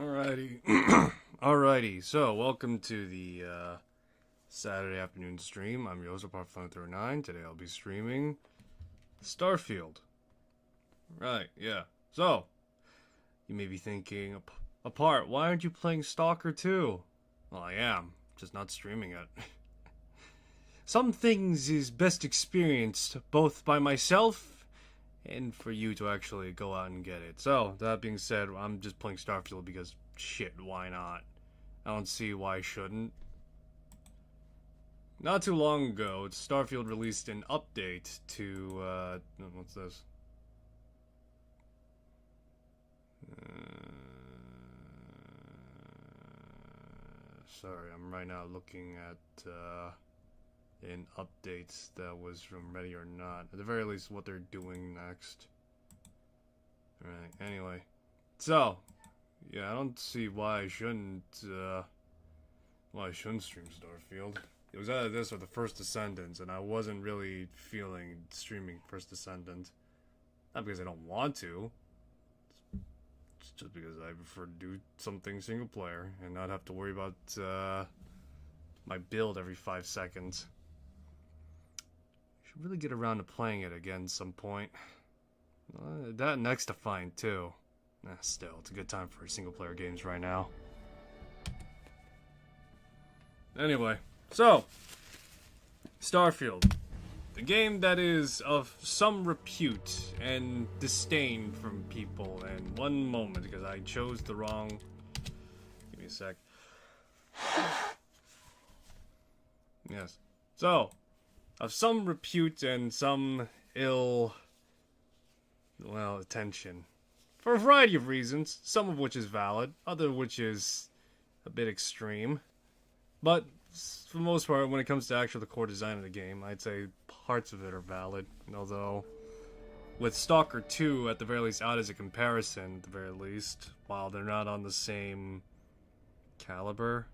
Alrighty. Alrighty, so welcome to the Saturday afternoon stream. I'm your host, Part509. Today I'll be streaming Starfield. Right, yeah. So, you may be thinking, Apart, why aren't you playing Stalker 2? Well, I am, just not streaming it. Some things is best experienced both by myself and for you to actually go out and get it. So, that being said, I'm just playing Starfield because, shit, why not? I don't see why I shouldn't. Not too long ago, Starfield released an update to, what's this? Sorry, I'm right now looking at, in updates that was from Ready or Not. At the very least, what they're doing next. Alright, anyway. So, yeah, I don't see why I shouldn't stream Starfield. It was either this or the First Descendants, and I wasn't really feeling streaming First Descendant. Not because I don't want to. It's just because I prefer to do something single player and not have to worry about, my build every 5 seconds. Should really get around to playing it again some point. That next to find too. Still, it's a good time for single player games right now. Anyway, so Starfield, the game that is of some repute and disdain from people. And one moment, because I chose the wrong. Give me a sec. Yes. So, of some repute and some attention. For a variety of reasons, some of which is valid, other of which is a bit extreme. But, for the most part, when it comes to actually the core design of the game, I'd say parts of it are valid. Although, with Stalker 2, at the very least, out as a comparison, at the very least, while they're not on the same caliber,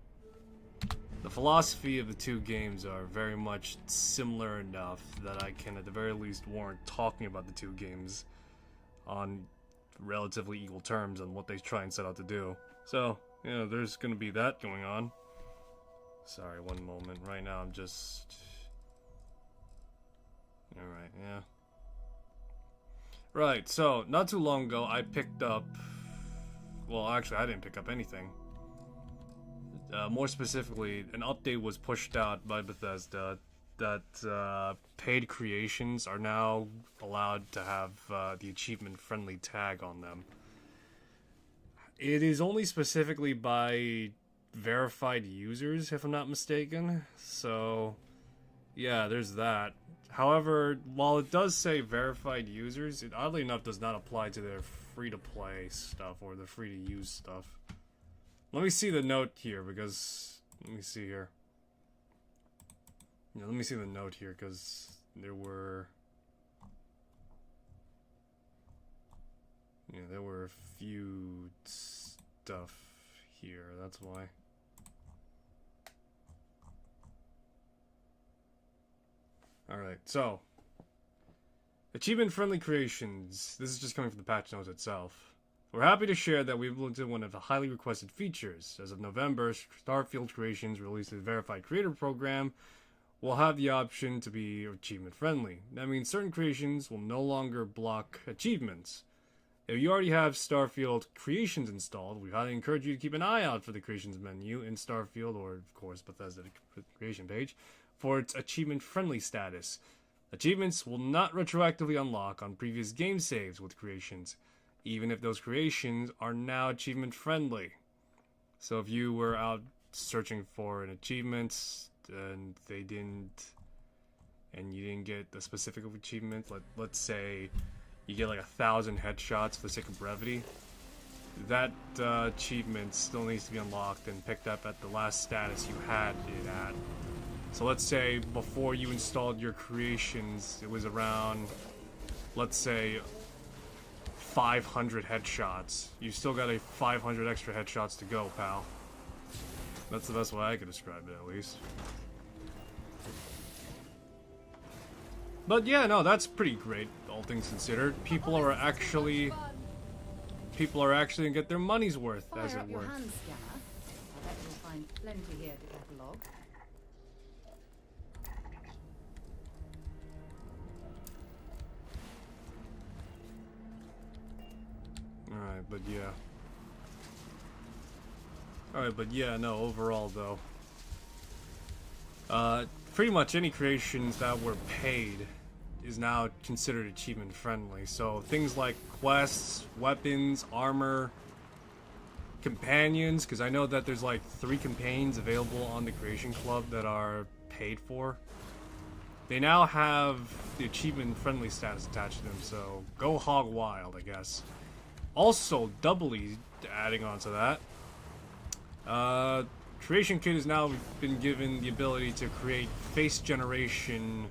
the philosophy of the two games are very much similar enough that I can at the very least warrant talking about the two games on relatively equal terms on what they try and set out to do. So, yeah, there's gonna be that going on. Sorry, one moment. Right now I'm just... Alright, yeah. Right, so, not too long ago I picked up... Well, actually I didn't pick up anything. More specifically, an update was pushed out by Bethesda that paid creations are now allowed to have the achievement-friendly tag on them. It is only specifically by verified users, if I'm not mistaken. So, yeah, there's that. However, while it does say verified users, it oddly enough does not apply to their free-to-play stuff or the free-to-use stuff. Let me see the note here, because... Let me see here. Yeah, let me see the note here, because there were... Yeah, there were a few stuff here, that's why. Alright, so... Achievement-friendly creations. This is just coming from the patch notes itself. We're happy to share that we've implemented one of the highly requested features. As of November, Starfield Creations released a verified creator program will have the option to be achievement friendly. That means certain creations will no longer block achievements. If you already have Starfield Creations installed, we highly encourage you to keep an eye out for the Creations menu in Starfield, or of course Bethesda creation page, for its achievement friendly status. Achievements will not retroactively unlock on previous game saves with creations, even if those creations are now achievement friendly. So if you were out searching for an achievement and you didn't get the specific achievement, let's say you get like 1,000 headshots for the sake of brevity, that achievement still needs to be unlocked and picked up at the last status you had it at. So let's say before you installed your creations, it was around, let's say, 500 headshots. You still got a 500 extra headshots to go, pal. That's the best way I could describe it, at least. But yeah, no, that's pretty great, all things considered. People are actually people are actually gonna get their money's worth, as Fire it up your were. hand scanner. I bet you'll find plenty here to catalogue. Alright, but yeah, no, overall though. Pretty much any creations that were paid is now considered achievement friendly. So things like quests, weapons, armor, companions, because I know that there's like 3 companions available on the Creation Club that are paid for. They now have the achievement friendly status attached to them, so go hog wild, I guess. Also, doubly adding on to that, Creation Kit has now been given the ability to create face generation,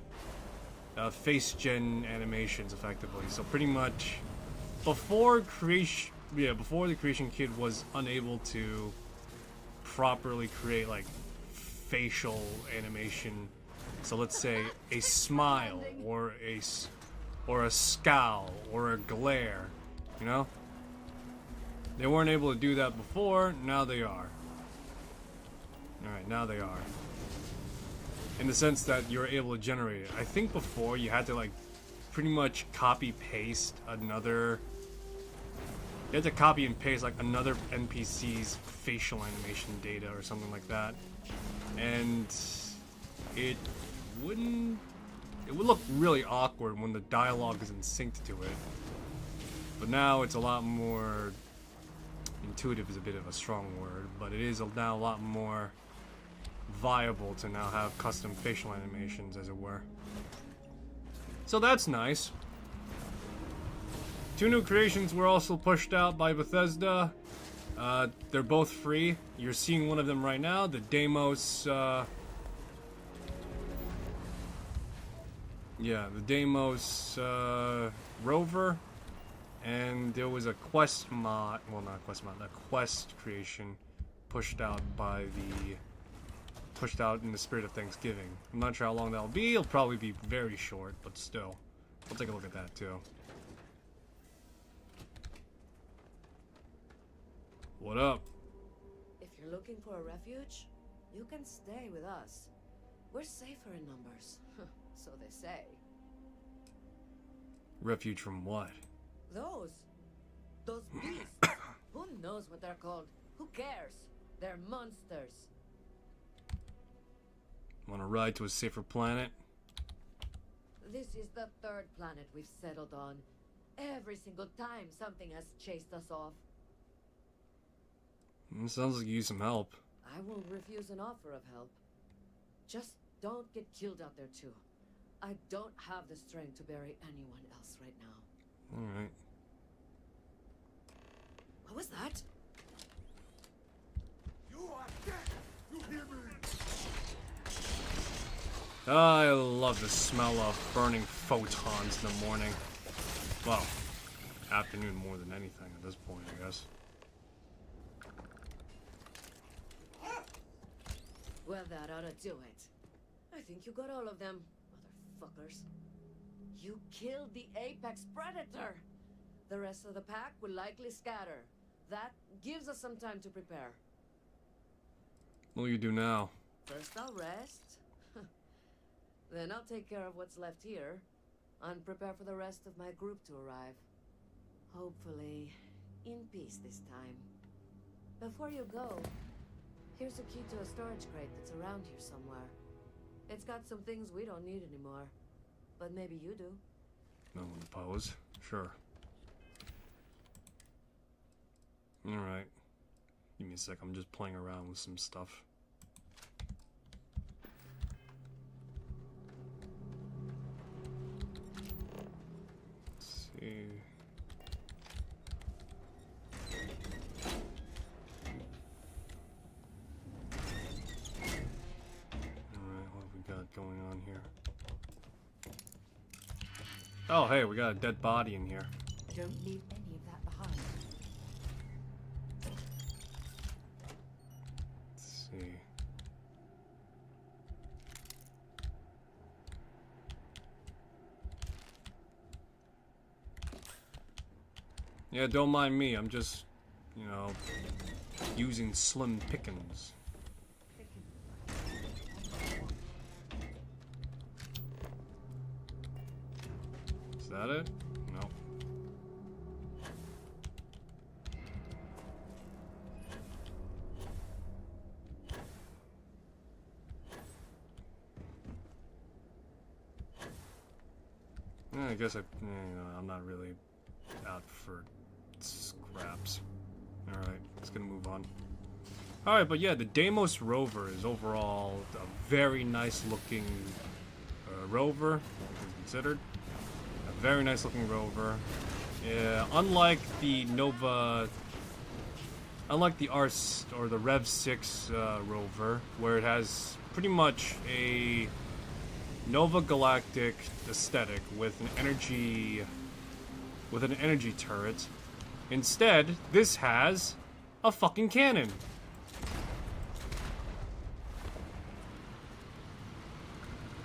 face gen animations effectively. So pretty much, before the Creation Kit was unable to properly create like facial animation. So let's say a smile or a scowl or a glare, you know? They weren't able to do that before, now they are. Alright, now they are. In the sense that you're able to generate it. I think before you had to like pretty much copy paste another. You had to copy and paste like another NPC's facial animation data or something like that. And it would look really awkward when the dialogue isn't synced to it. But now it's a lot more intuitive is a bit of a strong word, but it is now a lot more viable to now have custom facial animations, as it were. So that's nice. 2 new creations were also pushed out by Bethesda. They're both free. You're seeing one of them right now, the Deimos, the Deimos rover. And there was a quest mod, well not a quest mod, a quest creation pushed out in the spirit of Thanksgiving. I'm not sure how long that'll be. It'll probably be very short, but still. We'll take a look at that too. What up? If you're looking for a refuge, you can stay with us. We're safer in numbers, so they say. Refuge from what? Those beasts. Who knows what they're called? Who cares? They're monsters. Want to ride to a safer planet? This is the 3rd planet we've settled on. Every single time something has chased us off. Sounds like you need some help. I won't refuse an offer of help. Just don't get killed out there too. I don't have the strength to bury anyone else right now. Alright. What was that? You are dead! You hear me? I love the smell of burning photons in the morning. Well, afternoon more than anything at this point, I guess. Well, that ought to do it. I think you got all of them, motherfuckers. You killed the apex predator! The rest of the pack will likely scatter. That gives us some time to prepare. What will you do now? First I'll rest. Then I'll take care of what's left here. And prepare for the rest of my group to arrive. Hopefully, in peace this time. Before you go, here's a key to a storage crate that's around here somewhere. It's got some things we don't need anymore. But maybe you do. No one oppose. Sure. Alright. Give me a sec, I'm just playing around with some stuff. Let's see. Alright, what have we got going on here? Oh, hey, we got a dead body in here. Don't leave any of that behind. Let's see. Yeah, don't mind me. I'm just, you know, using slim pickings. Is that it? No. I guess I'm not really out for scraps. Alright, let's gonna move on. Alright, but yeah, the Deimos rover is overall a very nice looking rover, considered. A very nice looking rover. Unlike the Ars or the Rev 6 rover, where it has pretty much a Nova Galactic aesthetic with an energy turret. Instead, this has a fucking cannon.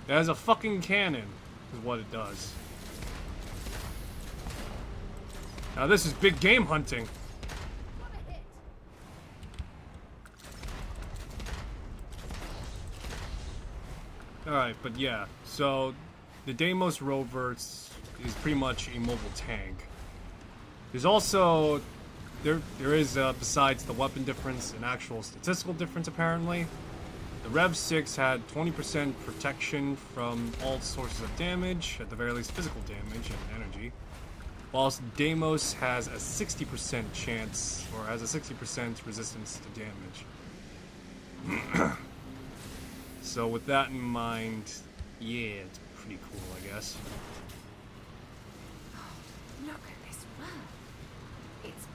It has a fucking cannon, is what it does. Now this is big game hunting. Alright, but yeah, so the Deimos rover is pretty much a mobile tank. There's also, there is, besides the weapon difference, an actual statistical difference apparently. The Rev 6 had 20% protection from all sources of damage, at the very least physical damage and energy. Whilst Deimos has a 60% chance, or has a 60% resistance to damage. So with that in mind, yeah, it's pretty cool, I guess. Oh, look at this world. It's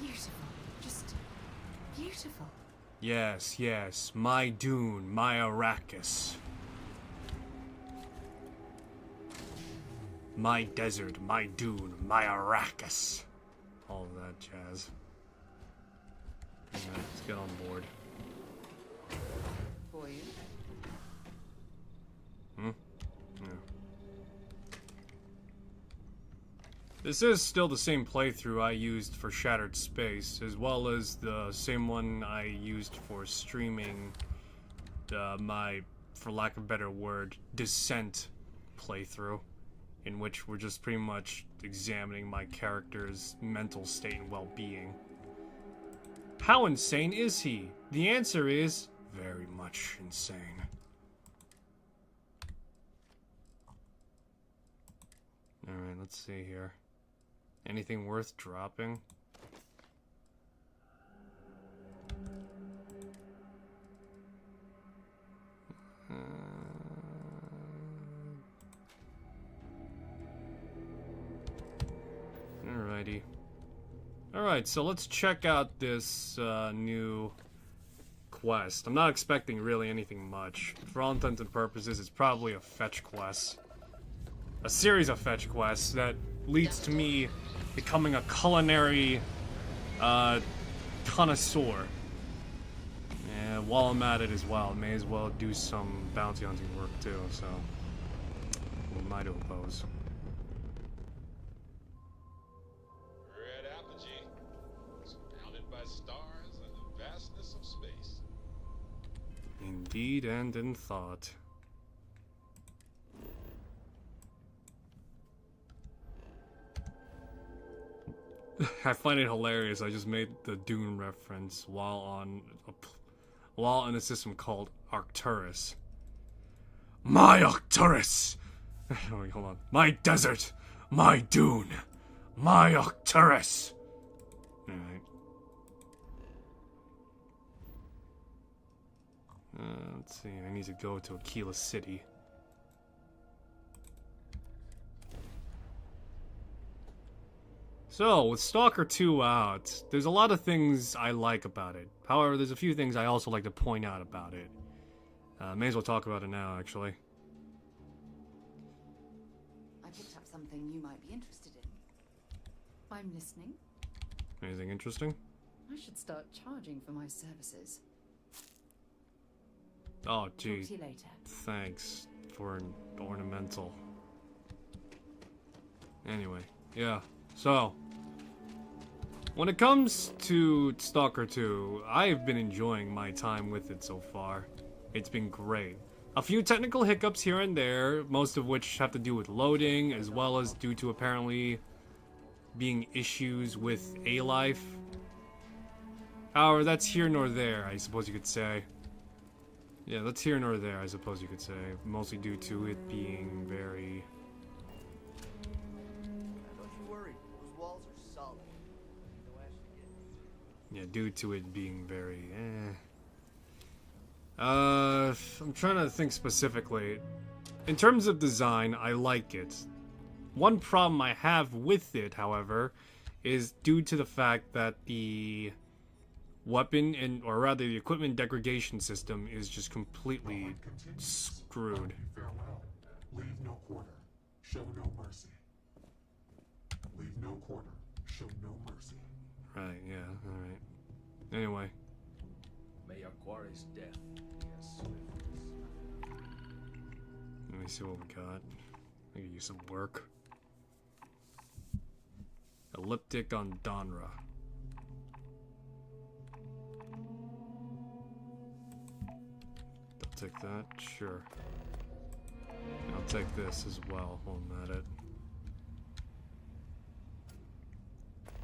beautiful. Just beautiful. Yes, yes, my Dune, my Arrakis. My desert, my Dune, my Arrakis. All of that jazz. Alright, let's get on board. For you. Yeah. This is still the same playthrough I used for Shattered Space, as well as the same one I used for streaming my, for lack of a better word, Descent playthrough, in which we're just pretty much examining my character's mental state and well-being. How insane is he? The answer is very much insane. Alright, let's see here. Anything worth dropping? Alrighty. Alright, so let's check out this new quest. I'm not expecting really anything much. For all intents and purposes, it's probably a fetch quest. A series of fetch quests that leads to me becoming a culinary connoisseur. And while I'm at it as well, may as well do some bounty hunting work too, so what am I to oppose? Red apogee, surrounded by stars and the vastness of space. Indeed and in thought. I find it hilarious. I just made the Dune reference while in a system called Arcturus. My Arcturus! Wait, hold on. My desert! My Dune! My Arcturus! Alright. Let's see. I need to go to Aquila City. So, with Stalker 2 out, there's a lot of things I like about it. However, there's a few things I also like to point out about it. May as well talk about it now, actually. I picked up something you might be interested in. I'm listening. Anything interesting? I should start charging for my services. Oh, Talk gee. to you later. Thanks for an ornamental. Anyway, yeah. So, When it comes to Stalker 2, I've been enjoying my time with it so far. It's been great. A few technical hiccups here and there, most of which have to do with loading, as well as due to apparently being issues with A-Life. However, that's here nor there, I suppose you could say. Yeah, that's here nor there, I suppose you could say. Mostly due to it being very... Don't you worry, those walls are solid. Yeah, due to it being very, I'm trying to think specifically. In terms of design, I like it. One problem I have with it, however, is due to the fact that the weapon or rather the equipment degradation system is just completely screwed. Farewell. Leave no quarter. Show no mercy. Leave no quarter. Show no mercy. Right, yeah, alright. Anyway. May Aquari's death be as swift as... Let me see what we got. I could use some work. Elliptic on Donra. I'll take that, sure. I'll take this as well while I'm at it.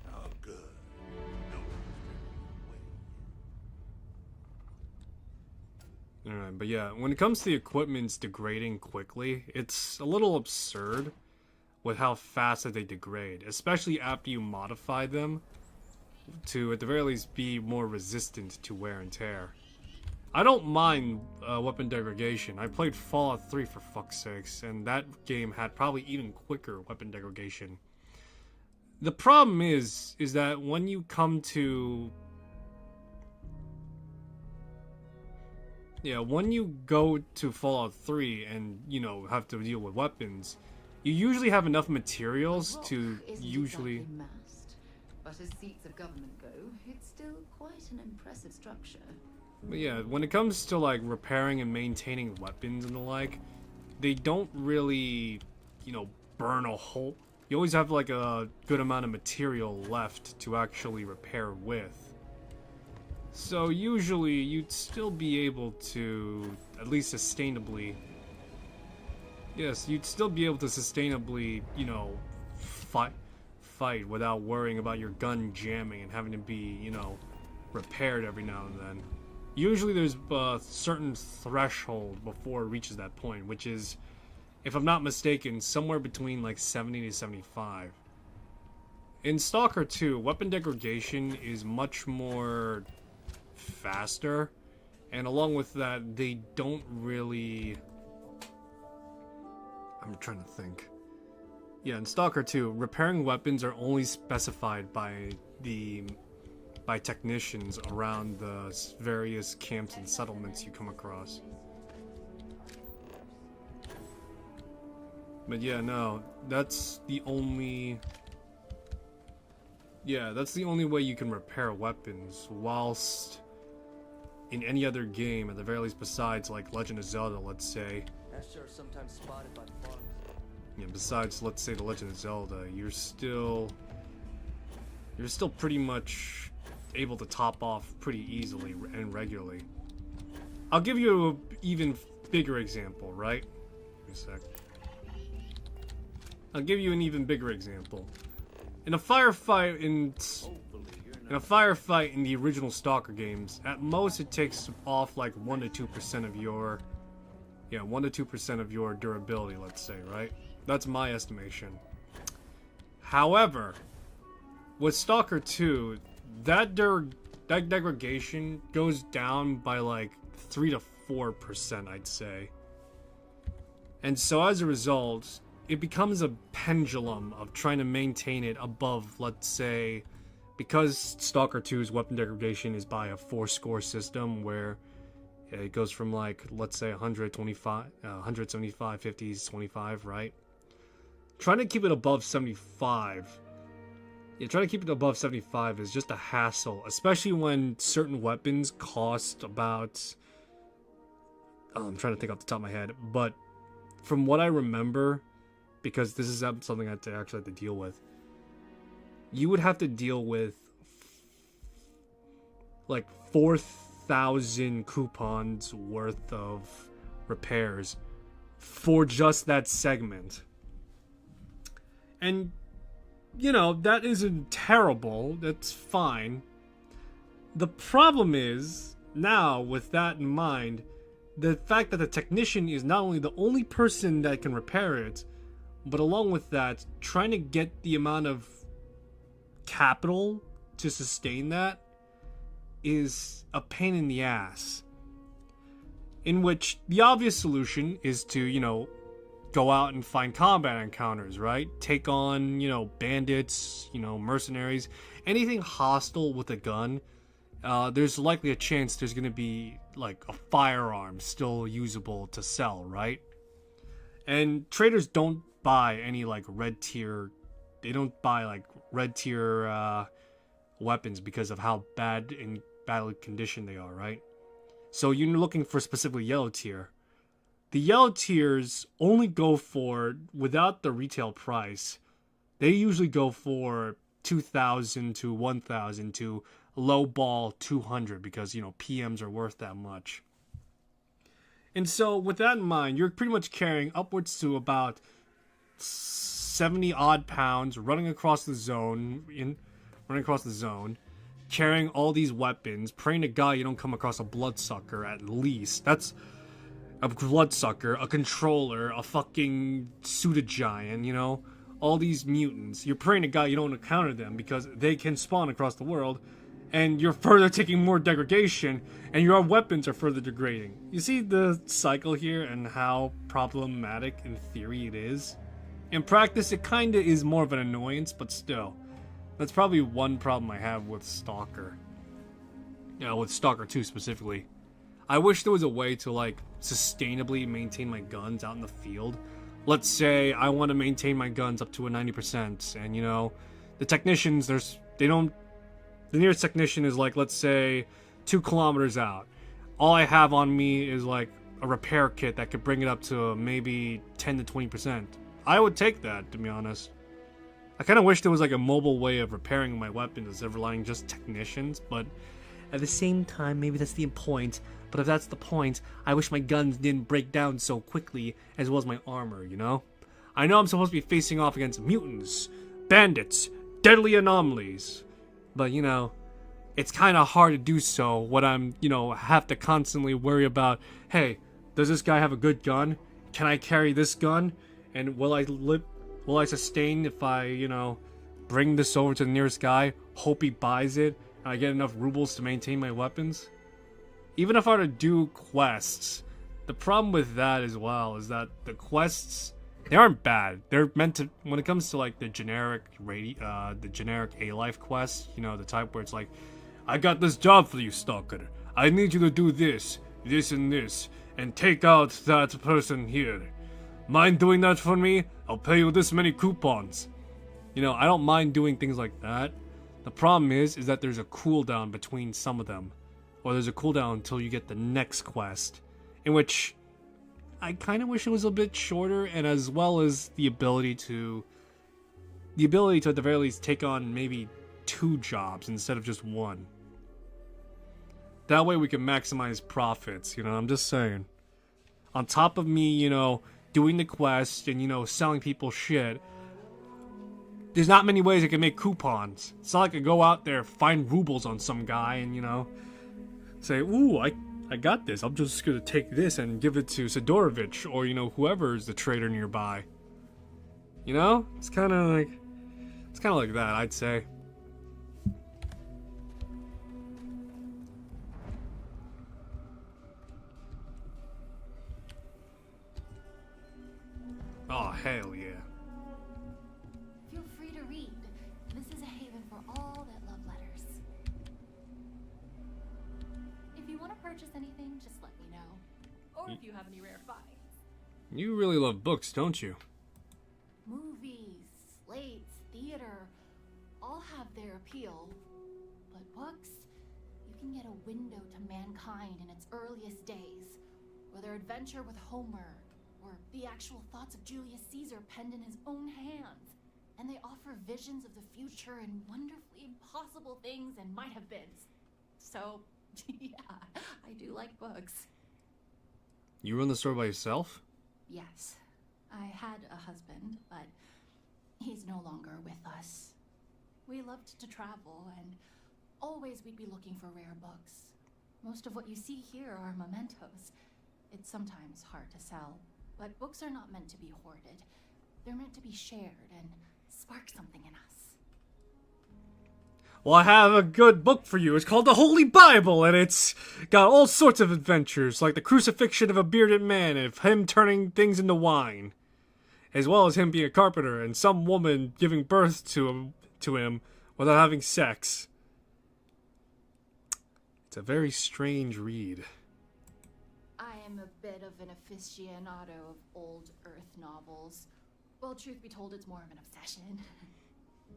Oh, good. Alright, but yeah, when it comes to the equipment's degrading quickly, it's a little absurd with how fast that they degrade, especially after you modify them to, at the very least, be more resistant to wear and tear. I don't mind weapon degradation. I played Fallout 3 for fuck's sakes, and that game had probably even quicker weapon degradation. The problem is that when you come to... Yeah, when you go to Fallout 3 and, you know, have to deal with weapons, you usually have enough materials to usually... Exactly massed, but as seats of government go, it's still quite an impressive structure. But yeah, when it comes to, like, repairing and maintaining weapons and the like, they don't really, you know, burn a hole. You always have, like, a good amount of material left to actually repair with. So usually you'd still be able to, at least sustainably, yes, you'd still be able to sustainably, you know, fight without worrying about your gun jamming and having to be, you know, repaired every now and then. Usually there's a certain threshold before it reaches that point, which is, if I'm not mistaken, somewhere between like 70 to 75. In Stalker 2, weapon degradation is much more faster, and along with that, they don't really... I'm trying to think. Yeah, in Stalker 2, repairing weapons are only specified by technicians around the various camps and settlements you come across. But yeah, no, that's the only... Yeah, that's the only way you can repair weapons, whilst in any other game, at the very least besides, like, Legend of Zelda, let's say. That's sure sometimes spotted by the farms. Yeah, besides, let's say, the Legend of Zelda, you're still pretty much able to top off pretty easily and regularly. I'll give you an even bigger example, right? Give me a sec. I'll give you an even bigger example. In a firefight in the original Stalker games, at most it takes off like 1 to 2% of your 1 to 2% of your durability, let's say, right? That's my estimation. However, with Stalker 2, that degradation goes down by like 3 to 4%, I'd say. And so as a result, it becomes a pendulum of trying to maintain it above, let's say, because Stalker 2's weapon degradation is by a 4-score system where it goes from, like, let's say 125, 175, 50s, 25, right? Trying to keep it above 75. Yeah, trying to keep it above 75 is just a hassle, especially when certain weapons cost about... I'm trying to think off the top of my head, but from what I remember, because this is something I actually have to deal with, you would have to deal with like 4,000 coupons worth of repairs for just that segment. And, you know, that isn't terrible. That's fine. The problem is, now, with that in mind, the fact that the technician is not only the only person that can repair it, but along with that, trying to get the amount of capital to sustain that is a pain in the ass. In which the obvious solution is to, you know, go out and find combat encounters, right? Take on, you know, bandits, you know, mercenaries, anything hostile with a gun. There's likely a chance there's going to be, like, a firearm still usable to sell, right? And traders don't buy any, like, red tier... They don't buy, like, red tier weapons because of how bad in battle condition they are, right? So you're looking for specifically yellow tier. The yellow tiers only go for, without the retail price, they usually go for 2,000 to 1,000 to low ball 200 because, you know, PMs are worth that much. And so with that in mind, you're pretty much carrying upwards to about 70 odd pounds running across the zone, carrying all these weapons, praying to God you don't come across a bloodsucker at least. That's a bloodsucker, a controller, a fucking pseudo-giant, you know? All these mutants. You're praying to God you don't encounter them because they can spawn across the world, and you're further taking more degradation, and your weapons are further degrading. You see the cycle here and how problematic in theory it is? In practice, it kinda is more of an annoyance, but still. That's probably one problem I have with Stalker. You know, with Stalker 2 specifically. I wish there was a way to, like, sustainably maintain my guns out in the field. Let's say I want to maintain my guns up to a 90%, and, you know, the technicians, the nearest technician is, like, let's say 2 kilometers out. All I have on me is, like, a repair kit that could bring it up to maybe 10 to 20%. I would take that, to be honest. I kind of wish there was, like, a mobile way of repairing my weapons instead of relying just technicians, but at the same time, maybe that's the point. But if that's the point, I wish my guns didn't break down so quickly, as well as my armor, you know? I know I'm supposed to be facing off against mutants, bandits, deadly anomalies, but, you know, it's kind of hard to do so when I'm, you know, have to constantly worry about, hey, does this guy have a good gun? Can I carry this gun? And will I sustain if I, you know, bring this over to the nearest guy, hope he buys it, and I get enough rubles to maintain my weapons? Even if I were to do quests, the problem with that as well is that the quests, they aren't bad. They're meant to, when it comes to, like, the generic A-Life quests, you know, the type where it's like, I got this job for you, Stalker. I need you to do this, this, and take out that person here. Mind doing that for me? I'll pay you this many coupons. You know, I don't mind doing things like that. The problem is that there's a cooldown between some of them. Or there's a cooldown until you get the next quest. In which I kind of wish it was a bit shorter, and as well as the ability to at the very least take on maybe 2 jobs instead of just 1. That way we can maximize profits, you know, I'm just saying. On top of me, you know, doing the quest and, you know, selling people shit, there's not many ways I can make coupons. It's not like I can go out there, find rubles on some guy and, you know, say, ooh, I got this. I'm just gonna take this and give it to Sidorovich or, you know, whoever's the trader nearby. You know? It's kind of like that, I'd say. Oh, hell yeah. Feel free to read. This is a haven for all that love letters. If you want to purchase anything, just let me know. Or if you have any rare finds. You really love books, don't you? Movies, slates, theater, all have their appeal. But books, you can get a window to mankind in its earliest days, or their adventure with Homer, or the actual thoughts of Julius Caesar penned in his own hands. And they offer visions of the future and wonderfully impossible things and might have beens. So, yeah, I do like books. You run the store by yourself? Yes, I had a husband, but he's no longer with us. We loved to travel, and always we'd be looking for rare books. Most of what you see here are mementos. It's sometimes hard to sell, but books are not meant to be hoarded. They're meant to be shared and spark something in us. Well, I have a good book for you. It's called the Holy Bible, and it's got all sorts of adventures, like the crucifixion of a bearded man and him turning things into wine, as well as him being a carpenter and some woman giving birth to him without having sex. It's a very strange read. I am a bit of an aficionado of old Earth novels. Well, truth be told, it's more of an obsession.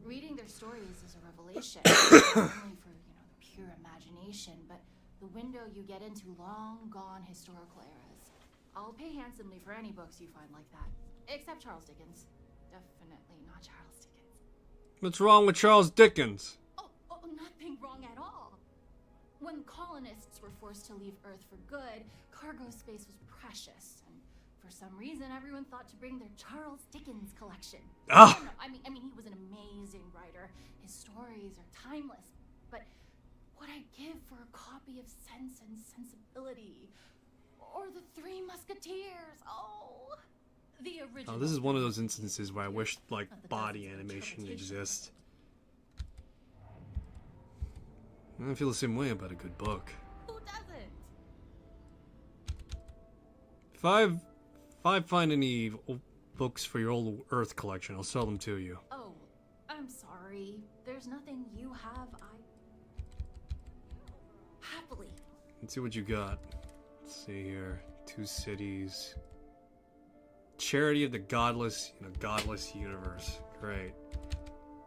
Reading their stories is a revelation, not only for, the pure imagination, but the window you get into long-gone historical eras. I'll pay handsomely for any books you find like that, except Charles Dickens. Definitely not Charles Dickens. What's wrong with Charles Dickens? Oh, nothing wrong at all. When colonists were forced to leave Earth for good, cargo space was precious, and for some reason, everyone thought to bring their Charles Dickens collection. Ah! No, I mean, he was an amazing writer. His stories are timeless. But what I'd give for a copy of Sense and Sensibility, or The Three Musketeers. Oh, the original. Oh, this is one of those instances where I wish, body animation exists. I feel the same way about a good book. Who doesn't? If I find any books for your old Earth collection, I'll sell them to you. Oh, I'm sorry. There's nothing you have. Happily. Let's see what you got. Let's see here. 2 cities. Charity of the Godless in a Godless Universe. Great.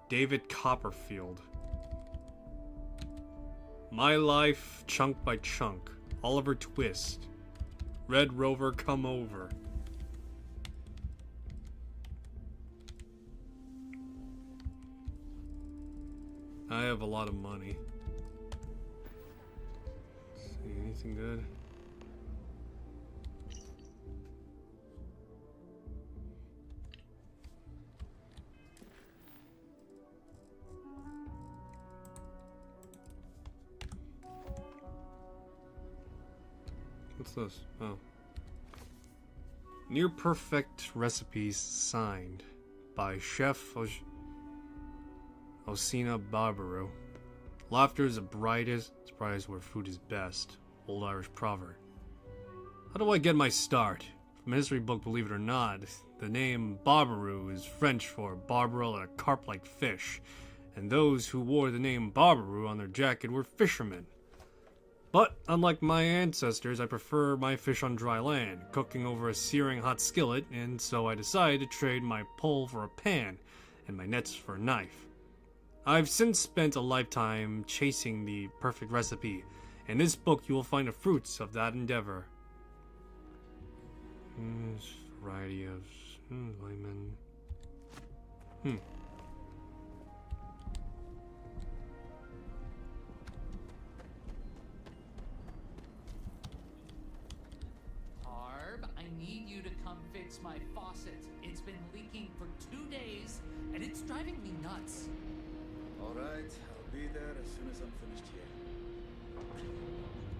David Copperfield. My Life, Chunk by Chunk. Oliver Twist. Red Rover, Come Over. I have a lot of money. Let's see, anything good? What's this? Oh. Near Perfect Recipes signed by Chef Osina Barbaro. Laughter is the brightest prize where food is best. Old Irish proverb. How do I get my start? From a history book, believe it or not, the name Barbaro is French for barbarel, a carp-like fish, and those who wore the name Barbaro on their jacket were fishermen. But, unlike my ancestors, I prefer my fish on dry land, cooking over a searing hot skillet, and so I decided to trade my pole for a pan, and my nets for a knife. I've since spent a lifetime chasing the perfect recipe. In this book, you will find the fruits of that endeavor. Variety of lemon. Harb, I need you to come fix my faucet. It's been leaking for 2 days, and it's driving me nuts. Alright, I'll be there as soon as I'm finished here.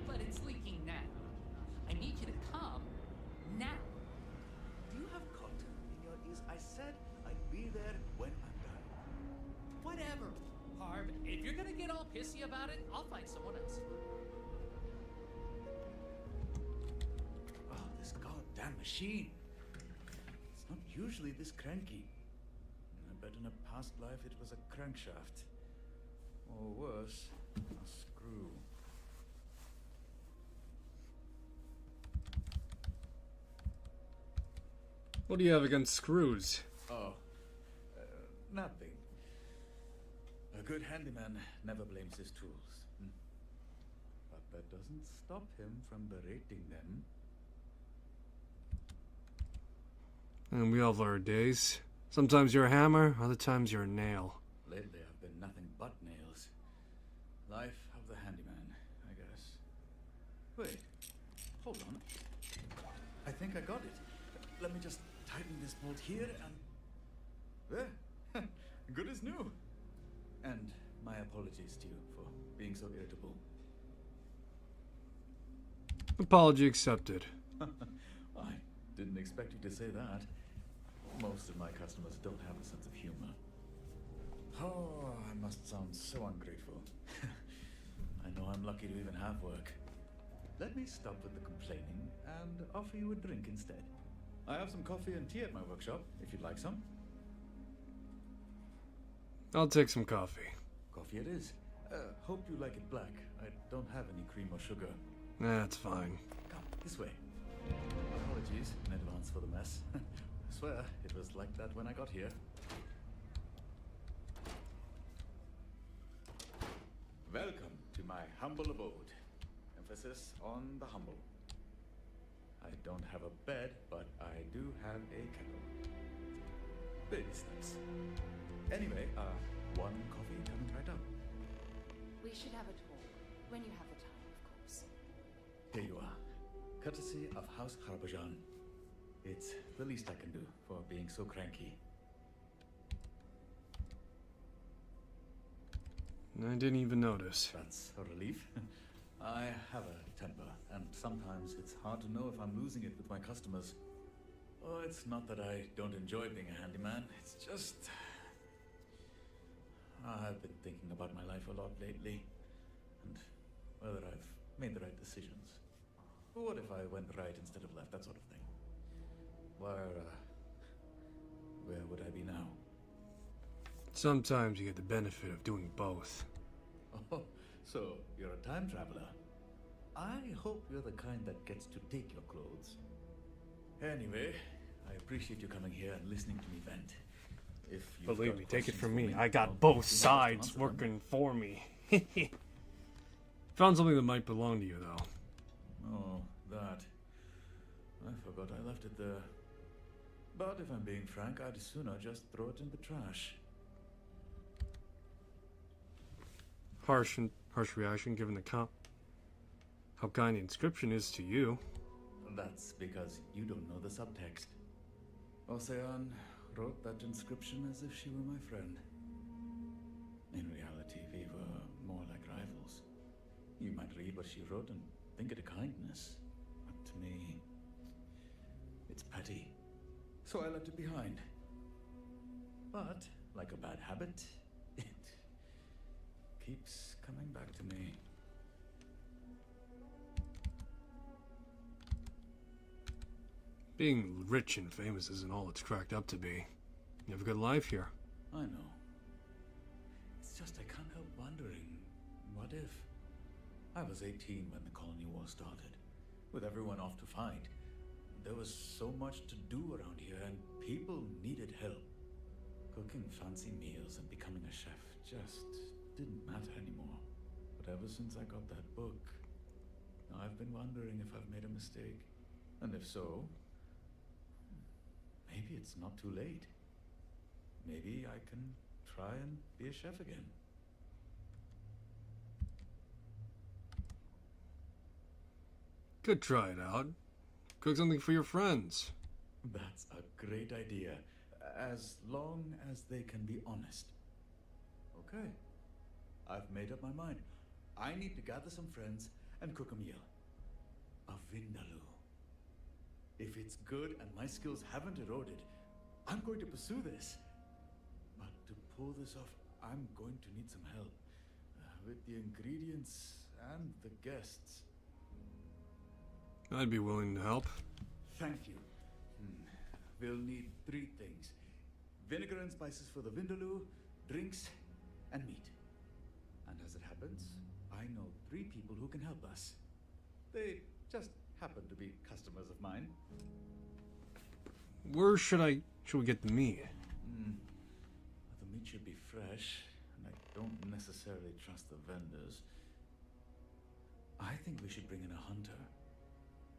But it's leaking now. I need you to come now. Do you have cotton in your ears? I said I'd be there when I'm done. Whatever, Harb. If you're gonna get all pissy about it, I'll find someone else. Oh, this goddamn machine. It's not usually this cranky. I bet in a past life it was a crankshaft. Or worse, a screw. What do you have against screws? Oh, nothing. A good handyman never blames his tools. But that doesn't stop him from berating them. And we all have our days. Sometimes you're a hammer, other times you're a nail. Lately I've been nothing but nails. Life of the handyman. think I got it. Let me just tighten this bolt here and... There. Good as new. And my apologies to you for being so irritable. Apology accepted. I didn't expect you to say that. Most of my customers don't have a sense of humor. Oh, I must sound so ungrateful. I know I'm lucky to even have work. Let me stop with the complaining and offer you a drink instead. I have some coffee and tea at my workshop, if you'd like some. I'll take some coffee. Coffee it is. Hope you like it black. I don't have any cream or sugar. That's fine. Come, this way. Apologies in advance for the mess. I swear, it was like that when I got here. Welcome to my humble abode. Emphasis on the humble. I don't have a bed, but I do have a kettle. Baby steps. Anyway, one coffee coming right up. We should have a talk when you have the time, of course. Here you are. Courtesy of House Harbajan. It's the least I can do for being so cranky. I didn't even notice. That's a relief. I have a temper, and sometimes it's hard to know if I'm losing it with my customers. Oh, it's not that I don't enjoy being a handyman, it's just... I've been thinking about my life a lot lately, and whether I've made the right decisions. What if I went right instead of left, that sort of thing. Where would I be now? Sometimes you get the benefit of doing both. Oh, so you're a time traveler. I hope you're the kind that gets to take your clothes. Anyway, I appreciate you coming here and listening to me vent. If you've Believe got me, take it questions from for me. I I'll got do both my best to sides answer them. working for me. Found something that might belong to you, though. Oh, that. I forgot I left it there. But if I'm being frank, I'd sooner just throw it in the trash. Harsh reaction given how kind the inscription is to you. That's because you don't know the subtext. Ocean wrote that inscription as if she were my friend. In reality, we were more like rivals. You might read what she wrote and think it a kindness, but to me, it's petty. So I left it behind. But, like a bad habit, it keeps coming back to me. Being rich and famous isn't all it's cracked up to be. You have a good life here. I know. It's just I can't help wondering, what if? I was 18 when the colony war started, with everyone off to fight. There was so much to do around here, and people needed help. Cooking fancy meals and becoming a chef just didn't matter anymore. But ever since I got that book, I've been wondering if I've made a mistake. And if so, maybe it's not too late. Maybe I can try and be a chef again. Could try it out. Cook something for your friends. That's a great idea, as long as they can be honest. Okay, I've made up my mind. I need to gather some friends and cook a meal. A vindaloo. If it's good and my skills haven't eroded, I'm going to pursue this. But to pull this off, I'm going to need some help. With the ingredients and the guests. I'd be willing to help. Thank you. We'll need 3 things. Vinegar and spices for the vindaloo, drinks, and meat. And as it happens, I know 3 people who can help us. They just happen to be customers of mine. Where should we get the meat? The meat should be fresh, and I don't necessarily trust the vendors. I think we should bring in a hunter.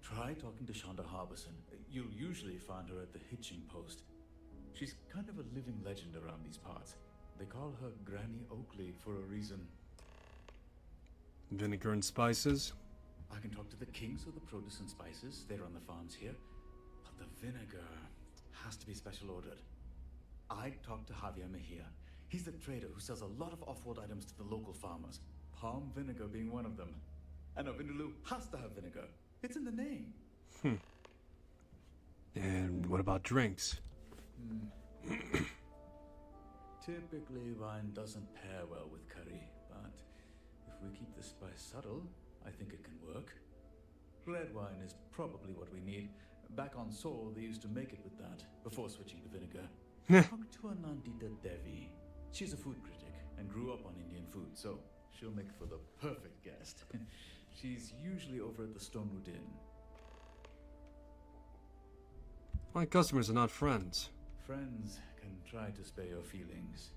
Try talking to Shonda Harbison. You'll usually find her at the hitching post. She's kind of a living legend around these parts. They call her Granny Oakley for a reason. Vinegar and spices? I can talk to the kings of the produce and spices. They're on the farms here. The vinegar has to be special ordered. I talked to Javier Mejia. He's the trader who sells a lot of off-world items to the local farmers. Palm vinegar being one of them. And Vindaloo has to have vinegar. It's in the name. And what about drinks? Typically, wine doesn't pair well with curry, but if we keep the spice subtle, I think it can work. Red wine is probably what we need. Back on Sol, they used to make it with that, before switching to vinegar. Talk to Anandita Devi. She's a food critic and grew up on Indian food, so she'll make for the perfect guest. She's usually over at the Stonewood Inn. My customers are not friends. Friends can try to spare your feelings.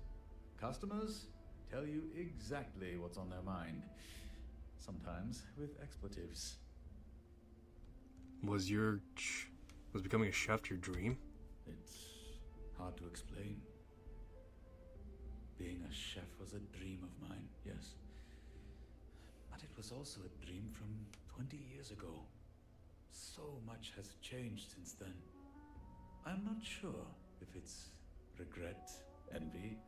Customers tell you exactly what's on their mind. Sometimes with expletives. Was becoming a chef your dream? It's hard to explain. Being a chef was a dream of mine, yes. But it was also a dream from 20 years ago. So much has changed since then. I'm not sure if it's regret, envy,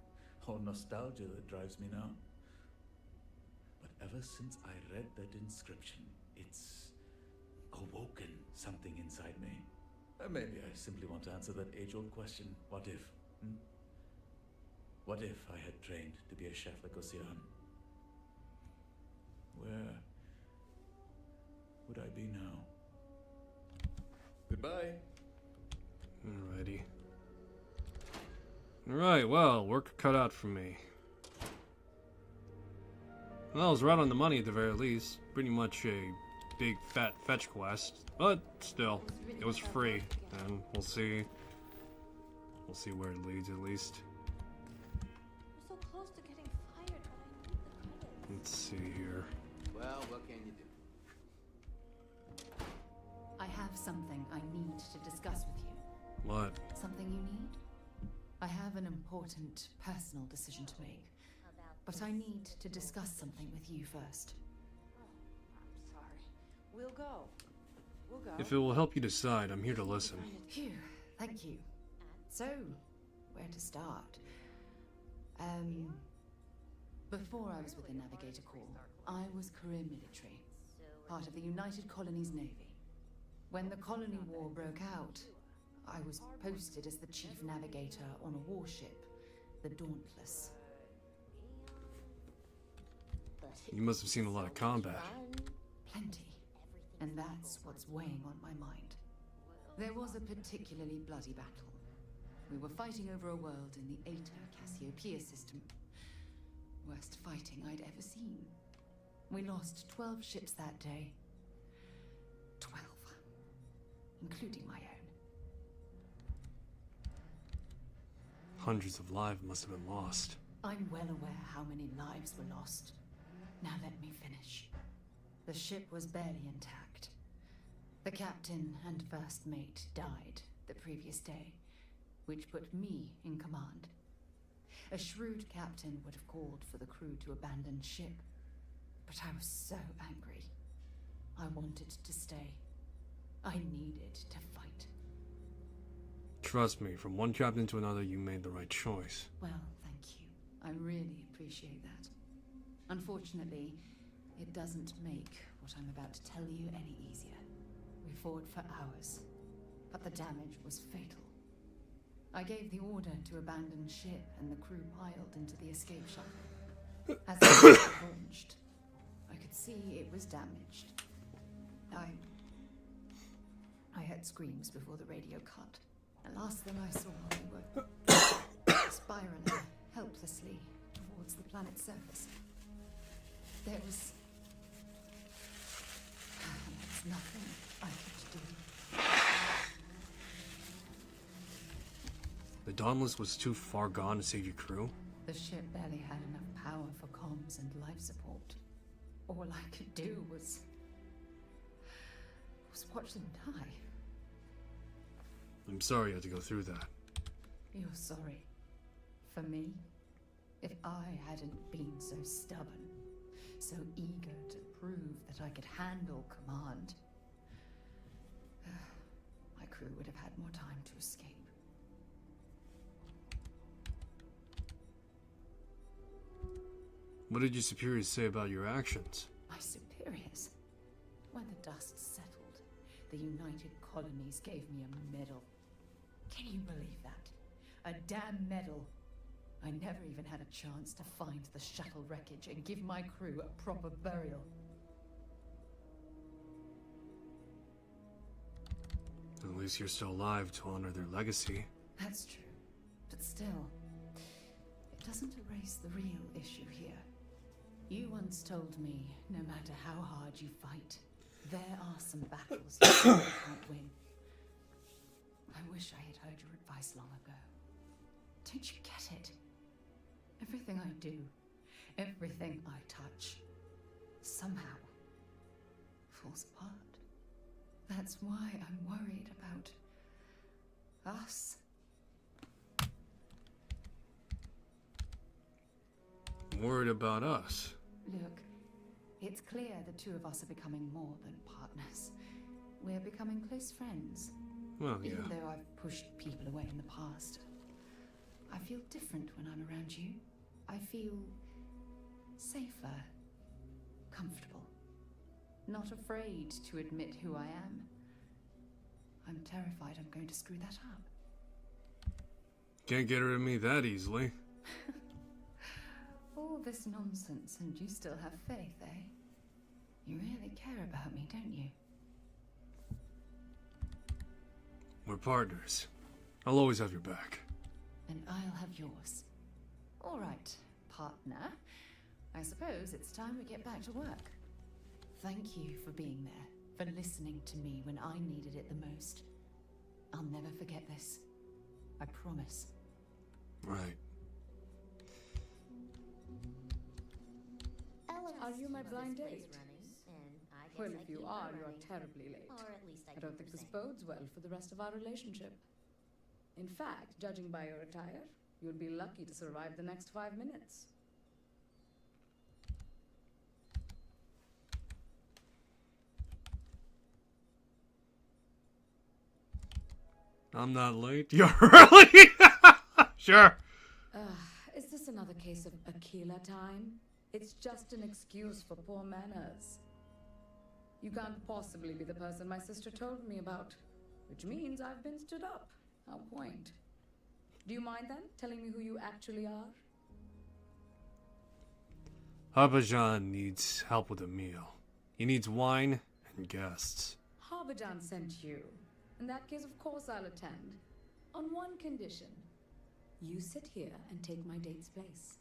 or nostalgia that drives me now. But ever since I read that inscription, it's awoken something inside me. Maybe I simply want to answer that age-old question, what if? What if I had trained to be a chef like Ocean? Where would I be now? Goodbye. Alrighty. Alright, well, work cut out for me. Well, I was right on the money at the very least. Pretty much a big fat fetch quest. But still, it was free. And we'll see. We'll see where it leads at least. We're so close to getting fired, but I need the credits. Let's see here. Well, what can you do? I have something I need to discuss with you. What? Something you need? I have an important personal decision to make, but I need to discuss something with you first. I'm sorry. We'll go. We'll go. If it will help you decide, I'm here to listen. Phew, thank you. So, where to start? Before I was with the Navigator Corps, I was career military, part of the United Colonies Navy. When the colony war broke out, I was posted as the chief navigator on a warship, the Dauntless. You must have seen a lot of combat. Plenty. And that's what's weighing on my mind. There was a particularly bloody battle. We were fighting over a world in the Eta Cassiopeia system. Worst fighting I'd ever seen. We lost 12 ships that day. 12. Including my own. Hundreds of lives must have been lost. I'm well aware how many lives were lost. Now let me finish. The ship was barely intact. The captain and first mate died the previous day, which put me in command. A shrewd captain would have called for the crew to abandon ship, but I was so angry. I wanted to stay. I needed to fight. Trust me, from one captain to another, you made the right choice. Well, thank you. I really appreciate that. Unfortunately, it doesn't make what I'm about to tell you any easier. We fought for hours, but the damage was fatal. I gave the order to abandon ship and the crew piled into the escape shuttle. As it was launched, I could see it was damaged. I heard screams before the radio cut. And last thing I saw, we were spiraling helplessly towards the planet's surface. There was nothing I could do. The Dauntless was too far gone to save your crew? The ship barely had enough power for comms and life support. All I could do was watch them die. I'm sorry you had to go through that. You're sorry. For me? If I hadn't been so stubborn, so eager to prove that I could handle command, I crew would have had more time to escape. What did your superiors say about your actions? My superiors? When the dust settled, the United Colonies gave me a medal. Can you believe that? A damn medal. I never even had a chance to find the shuttle wreckage and give my crew a proper burial. At least you're still alive to honor their legacy. That's true. But still, it doesn't erase the real issue here. You once told me, no matter how hard you fight, there are some battles you can't win. I wish I had heard your advice long ago. Don't you get it? Everything I do, everything I touch, somehow falls apart. That's why I'm worried about us. Worried about us? Look, it's clear the two of us are becoming more than partners. We're becoming close friends. Well, yeah. Even though I've pushed people away in the past, I feel different when I'm around you. I feel safer, comfortable, not afraid to admit who I am. I'm terrified I'm going to screw that up. Can't get rid of me that easily. All this nonsense and you still have faith, eh? You really care about me, don't you? We're partners. I'll always have your back. And I'll have yours. All right, partner. I suppose it's time we get back to work. Thank you for being there, for listening to me when I needed it the most. I'll never forget this. I promise. Right. Are you my blind date? Well, if you are, you are terribly late. I don't think this bodes well for the rest of our relationship. In fact, judging by your attire, you'll be lucky to survive the next 5 minutes. I'm not late. You're early? Sure. Is this another case of Aquila time? It's just an excuse for poor manners. You can't possibly be the person my sister told me about, which means I've been stood up. How quaint. Do you mind then telling me who you actually are? Habajan needs help with a meal. He needs wine and guests. Harbajan sent you. In that case, of course I'll attend. On one condition. You sit here and take my date's place.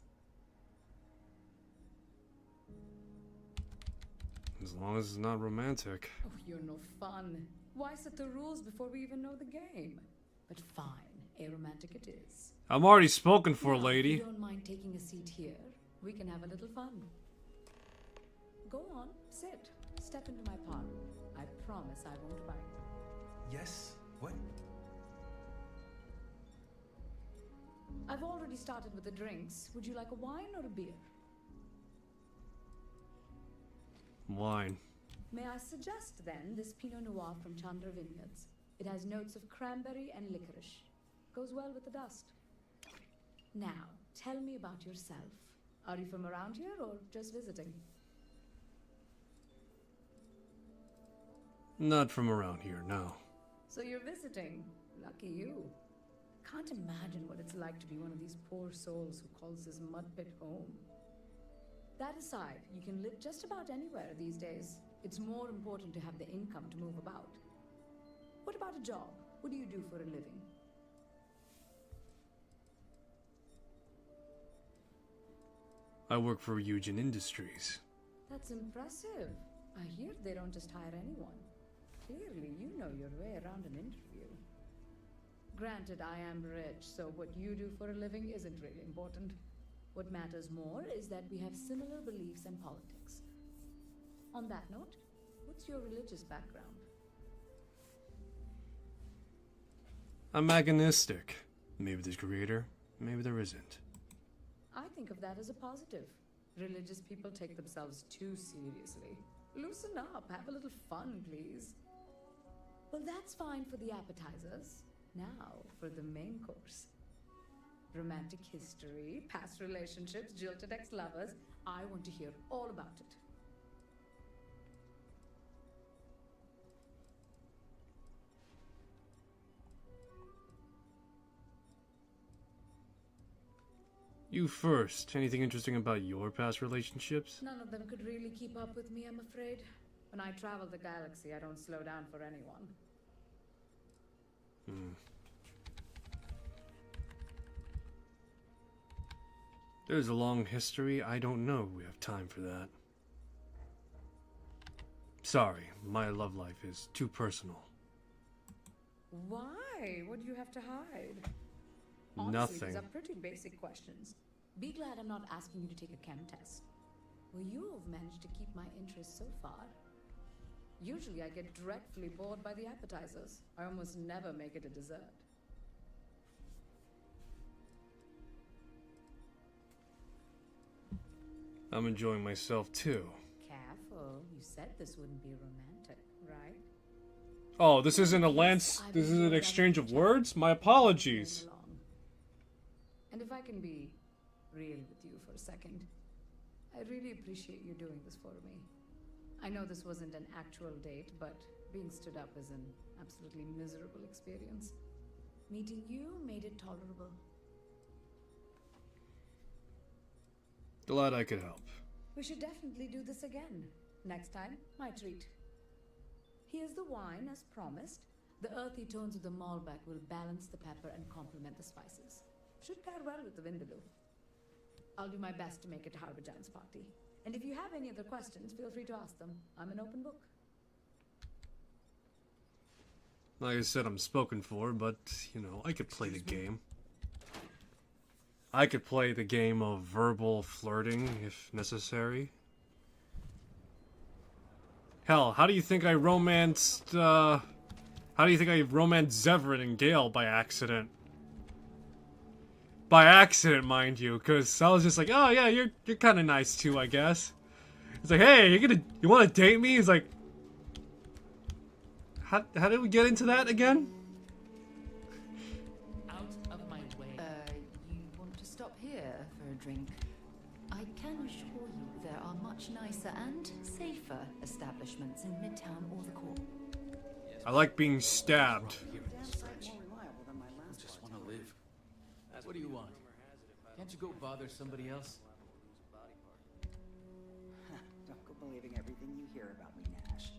As long as it's not romantic. Oh, you're no fun. Why set the rules before we even know the game? But fine, a romantic it is. I'm already spoken for, Now, lady. if you don't mind taking a seat here, we can have a little fun. Go on, sit. Step into my parlor. I promise I won't bite. Yes? What? I've already started with the drinks. Would you like a wine or a beer? Wine. May I suggest then this Pinot Noir from Chandra Vineyards? It has notes of cranberry and licorice. Goes well with the dust. Now, tell me about yourself. Are you from around here or just visiting? Not from around here, no. So you're visiting. Lucky you. Can't imagine what it's like to be one of these poor souls who calls this mud pit home. That aside, you can live just about anywhere these days. It's more important to have the income to move about. What about a job? What do you do for a living? I work for Eugen Industries. That's impressive. I hear they don't just hire anyone. Clearly, you know your way around an interview. Granted, I am rich, so what you do for a living isn't really important. What matters more is that we have similar beliefs and politics. On that note, what's your religious background? I'm agnostic. Maybe there's creator, maybe there isn't. I think of that as a positive. Religious people take themselves too seriously. Loosen up, have a little fun, please. Well, that's fine for the appetizers. Now for the main course. Romantic history, past relationships, jilted ex-lovers. I want to hear all about it. You first. Anything interesting about your past relationships? None of them could really keep up with me, I'm afraid. When I travel the galaxy, I don't slow down for anyone. There's a long history. I don't know we have time for that. Sorry, my love life is too personal. Why? What do you have to hide? Honestly, Nothing. these are pretty basic questions. Be glad I'm not asking you to take a chem test. Well, you have managed to keep my interest so far. Usually I get dreadfully bored by the appetizers. I almost never make it a dessert. I'm enjoying myself too. Careful, you said this wouldn't be romantic, right? Oh, this isn't a lance. This is an exchange of words? My apologies. And if I can be real with you for a second, I really appreciate you doing this for me. I know this wasn't an actual date, but being stood up is an absolutely miserable experience. Meeting you made it tolerable. Glad I could help. We should definitely do this again. Next time, my treat. Here's the wine, as promised. The earthy tones of the Malbec will balance the pepper and complement the spices. Should pair well with the Vindaloo. I'll do my best to make it Harbijan's party. And if you have any other questions, feel free to ask them. I'm an open book. Like I said, I'm spoken for, but, you know, I could play the game. I could play the game of verbal flirting if necessary. Hell, how do you think I romanced Zevran and Gale by accident? By accident, mind you, because I was just like, oh yeah, you're kind of nice too, I guess. It's like, hey, you want to date me? He's like, how did we get into that again? Out of my way. You want to stop here for a drink? I can assure you there are much nicer and safer establishments in Midtown or the Core. I like being stabbed. I just want to live. What do you want? Can't you go bother somebody else? Don't go believing everything you hear about me, Nash.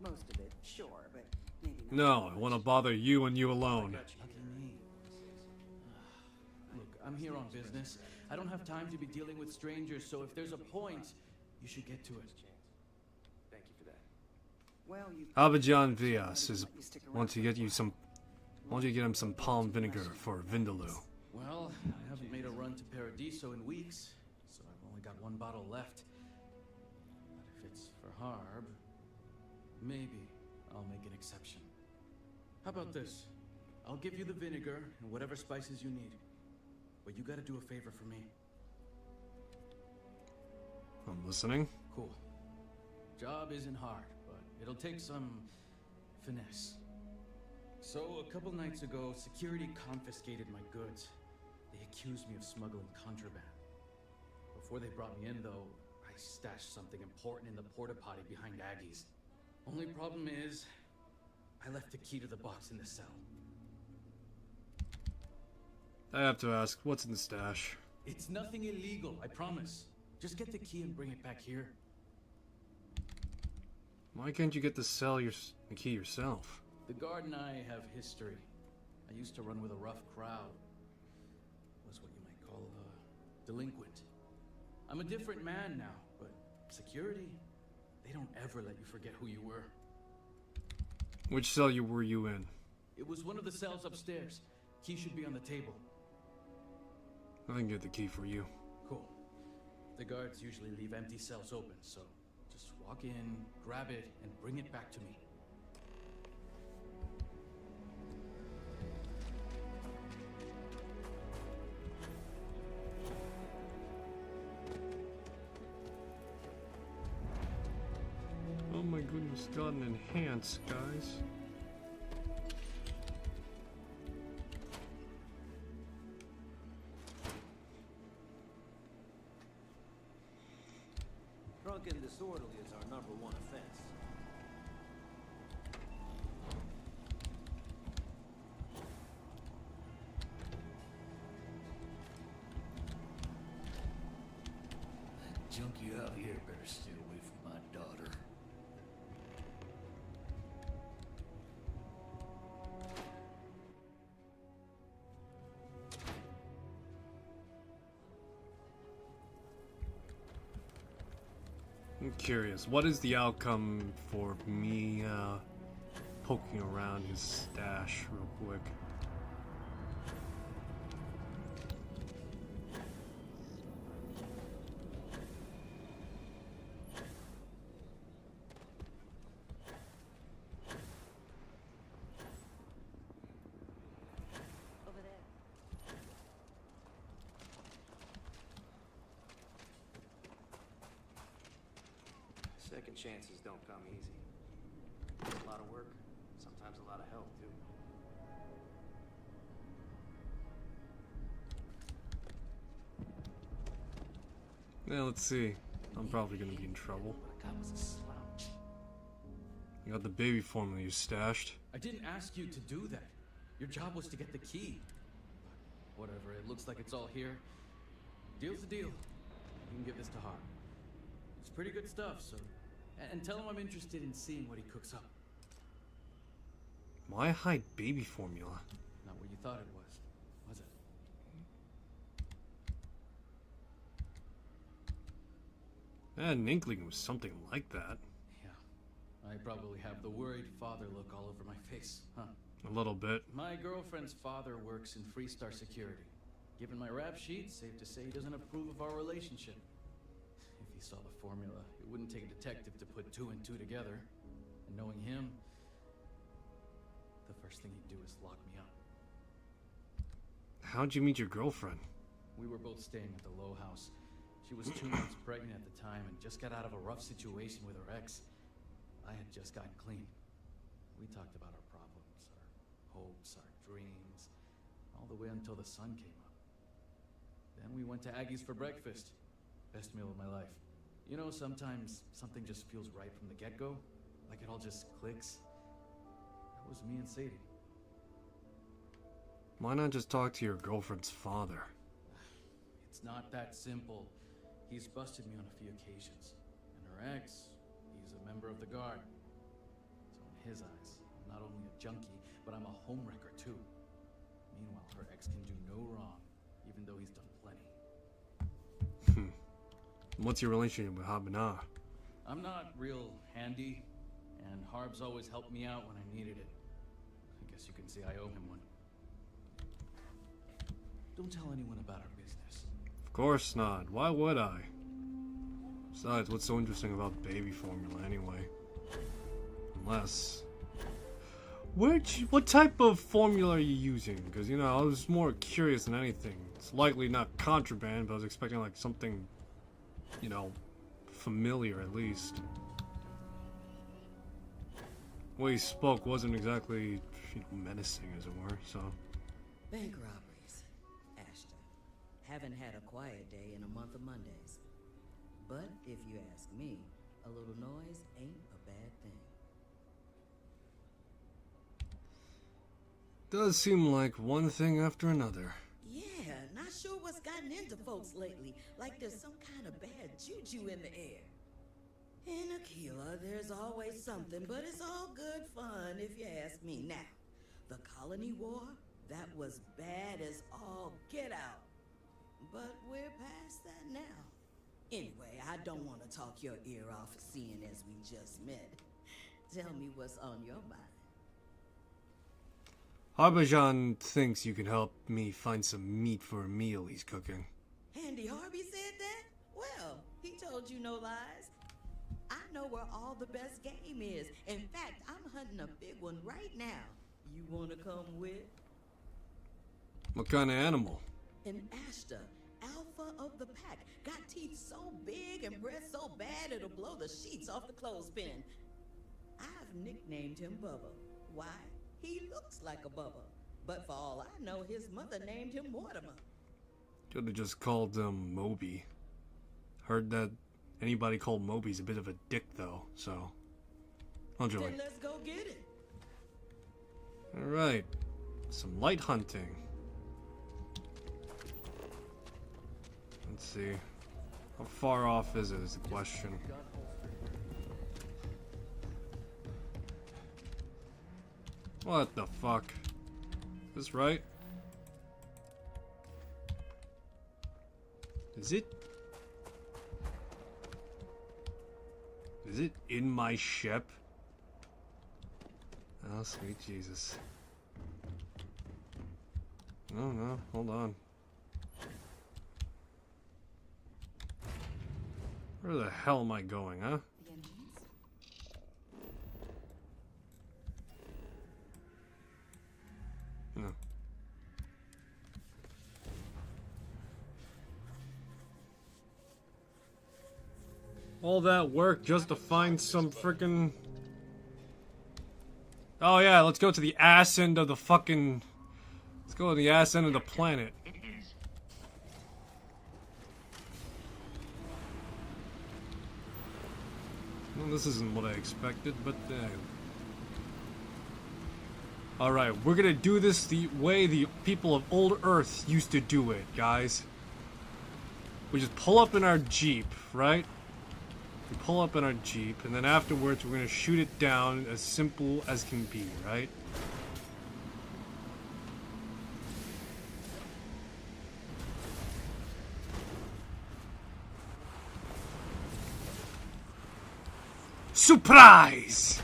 Most of it, sure, but maybe not. No, I want to bother you and you alone. Lucky me. Look, I'm here on business. I don't have time to be dealing with strangers, so if there's a point, you should get to it. Thank you for that. Well, you Abidjan Vias wants to get him some palm vinegar for Vindaloo. Well, I haven't made a run to Paradiso in weeks, so I've only got one bottle left. But if it's for Harb, maybe I'll make an exception. How about this? I'll give you the vinegar and whatever spices you need. But you gotta do a favor for me. I'm listening. Cool. Job isn't hard, but it'll take some finesse. So, a couple nights ago, security confiscated my goods. They accused me of smuggling contraband. Before they brought me in, though, I stashed something important in the porta potty behind Aggie's. Only problem is, I left the key to the box in the cell. I have to ask, what's in the stash? It's nothing illegal, I promise. Just get the key and bring it back here. Why can't you get the key yourself? The guard and I have history. I used to run with a rough crowd. Was what you might call a delinquent. I'm a different man now, but security, they don't ever let you forget who you were. Which cell were you in? It was one of the cells upstairs. Key should be on the table. I can get the key for you. Cool. The guards usually leave empty cells open, so just walk in, grab it, and bring it back to me. Oh my goodness, got an enhance, guys. Drunk and disorderly is our #1 offense. That junkie out here better stay away from my daughter. I'm curious, what is the outcome for me poking around his stash real quick? Over there. Second chances don't come easy. It's a lot of work, sometimes a lot of help, too. Yeah, let's see. I'm probably gonna be in trouble. But a guy was a slouch. You got the baby formula you stashed. I didn't ask you to do that. Your job was to get the key. But whatever, it looks like it's all here. Deal's a deal. You can give this to Harp. It's pretty good stuff, so... And tell him I'm interested in seeing what he cooks up. Why hide baby formula? Not what you thought it was it? I had an inkling it was something like that. Yeah. I probably have the worried father look all over my face, huh? A little bit. My girlfriend's father works in Freestar Security. Given my rap sheet, safe to say he doesn't approve of our relationship. If he saw the formula, it wouldn't take a detective to put 2 and 2 together. And knowing him, the first thing he'd do is lock me up. How'd you meet your girlfriend? We were both staying at the Low House. She was 2 months pregnant at the time and just got out of a rough situation with her ex. I had just gotten clean. We talked about our problems, our hopes, our dreams, all the way until the sun came up. Then we went to Aggie's for breakfast. Best meal of my life. You know, sometimes something just feels right from the get-go. Like it all just clicks. That was me and Sadie. Why not just talk to your girlfriend's father? It's not that simple. He's busted me on a few occasions. And her ex, he's a member of the guard. So in his eyes, I'm not only a junkie, but I'm a homewrecker too. Meanwhile, her ex can do no wrong, even though he's done plenty. What's your relationship with Habanar? I'm not real handy, and Harb's always helped me out when I needed it. I guess you can say I owe him one. Don't tell anyone about our business. Of course not. Why would I? Besides, what's so interesting about baby formula anyway? Unless... What type of formula are you using? Because, you know, I was more curious than anything. It's likely not contraband, but I was expecting like something, you know, familiar at least. The way he spoke wasn't exactly, you know, menacing, as it were, so... Bank robberies. Ashton. Haven't had a quiet day in a month of Mondays. But if you ask me, a little noise ain't a bad thing. Does seem like one thing after another. Yeah, not sure what's gotten into folks lately. Like there's some kind of bad juju in the air. In Aquila, there's always something, but it's all good fun if you ask me. Now, the Colony War, that was bad as all get out. But we're past that now. Anyway, I don't want to talk your ear off, seeing as we just met. Tell me what's on your mind. Harbajan thinks you can help me find some meat for a meal he's cooking. Andy Harvey said that? Well, he told you no lies. I know where all the best game is. In fact, I'm hunting a big one right now. You want to come with? What kind of animal? An Ashta, alpha of the pack. Got teeth so big and breath so bad it'll blow the sheets off the clothespin. I've nicknamed him Bubba. Why? He looks like a Bubba. But for all I know, his mother named him Mortimer. Could have just called him Moby. Heard that Anybody called Moby's a bit of a dick, though, so. Don't you? Then let's go get it. Alright. Some light hunting. Let's see. How far off is it, is the question. What the fuck? Is this right? Is it? Is it in my ship? Oh, sweet Jesus. No, hold on. Where the hell am I going, huh? No. All that work just to find some frickin'... Oh yeah, let's go to the ass end of the fucking... Let's go to the ass end of the planet. Well, this isn't what I expected, but alright, we're gonna do this the way the people of old Earth used to do it, guys. We just pull up in our Jeep, right? We pull up in our Jeep, and then afterwards we're gonna shoot it down as simple as can be, right? Surprise!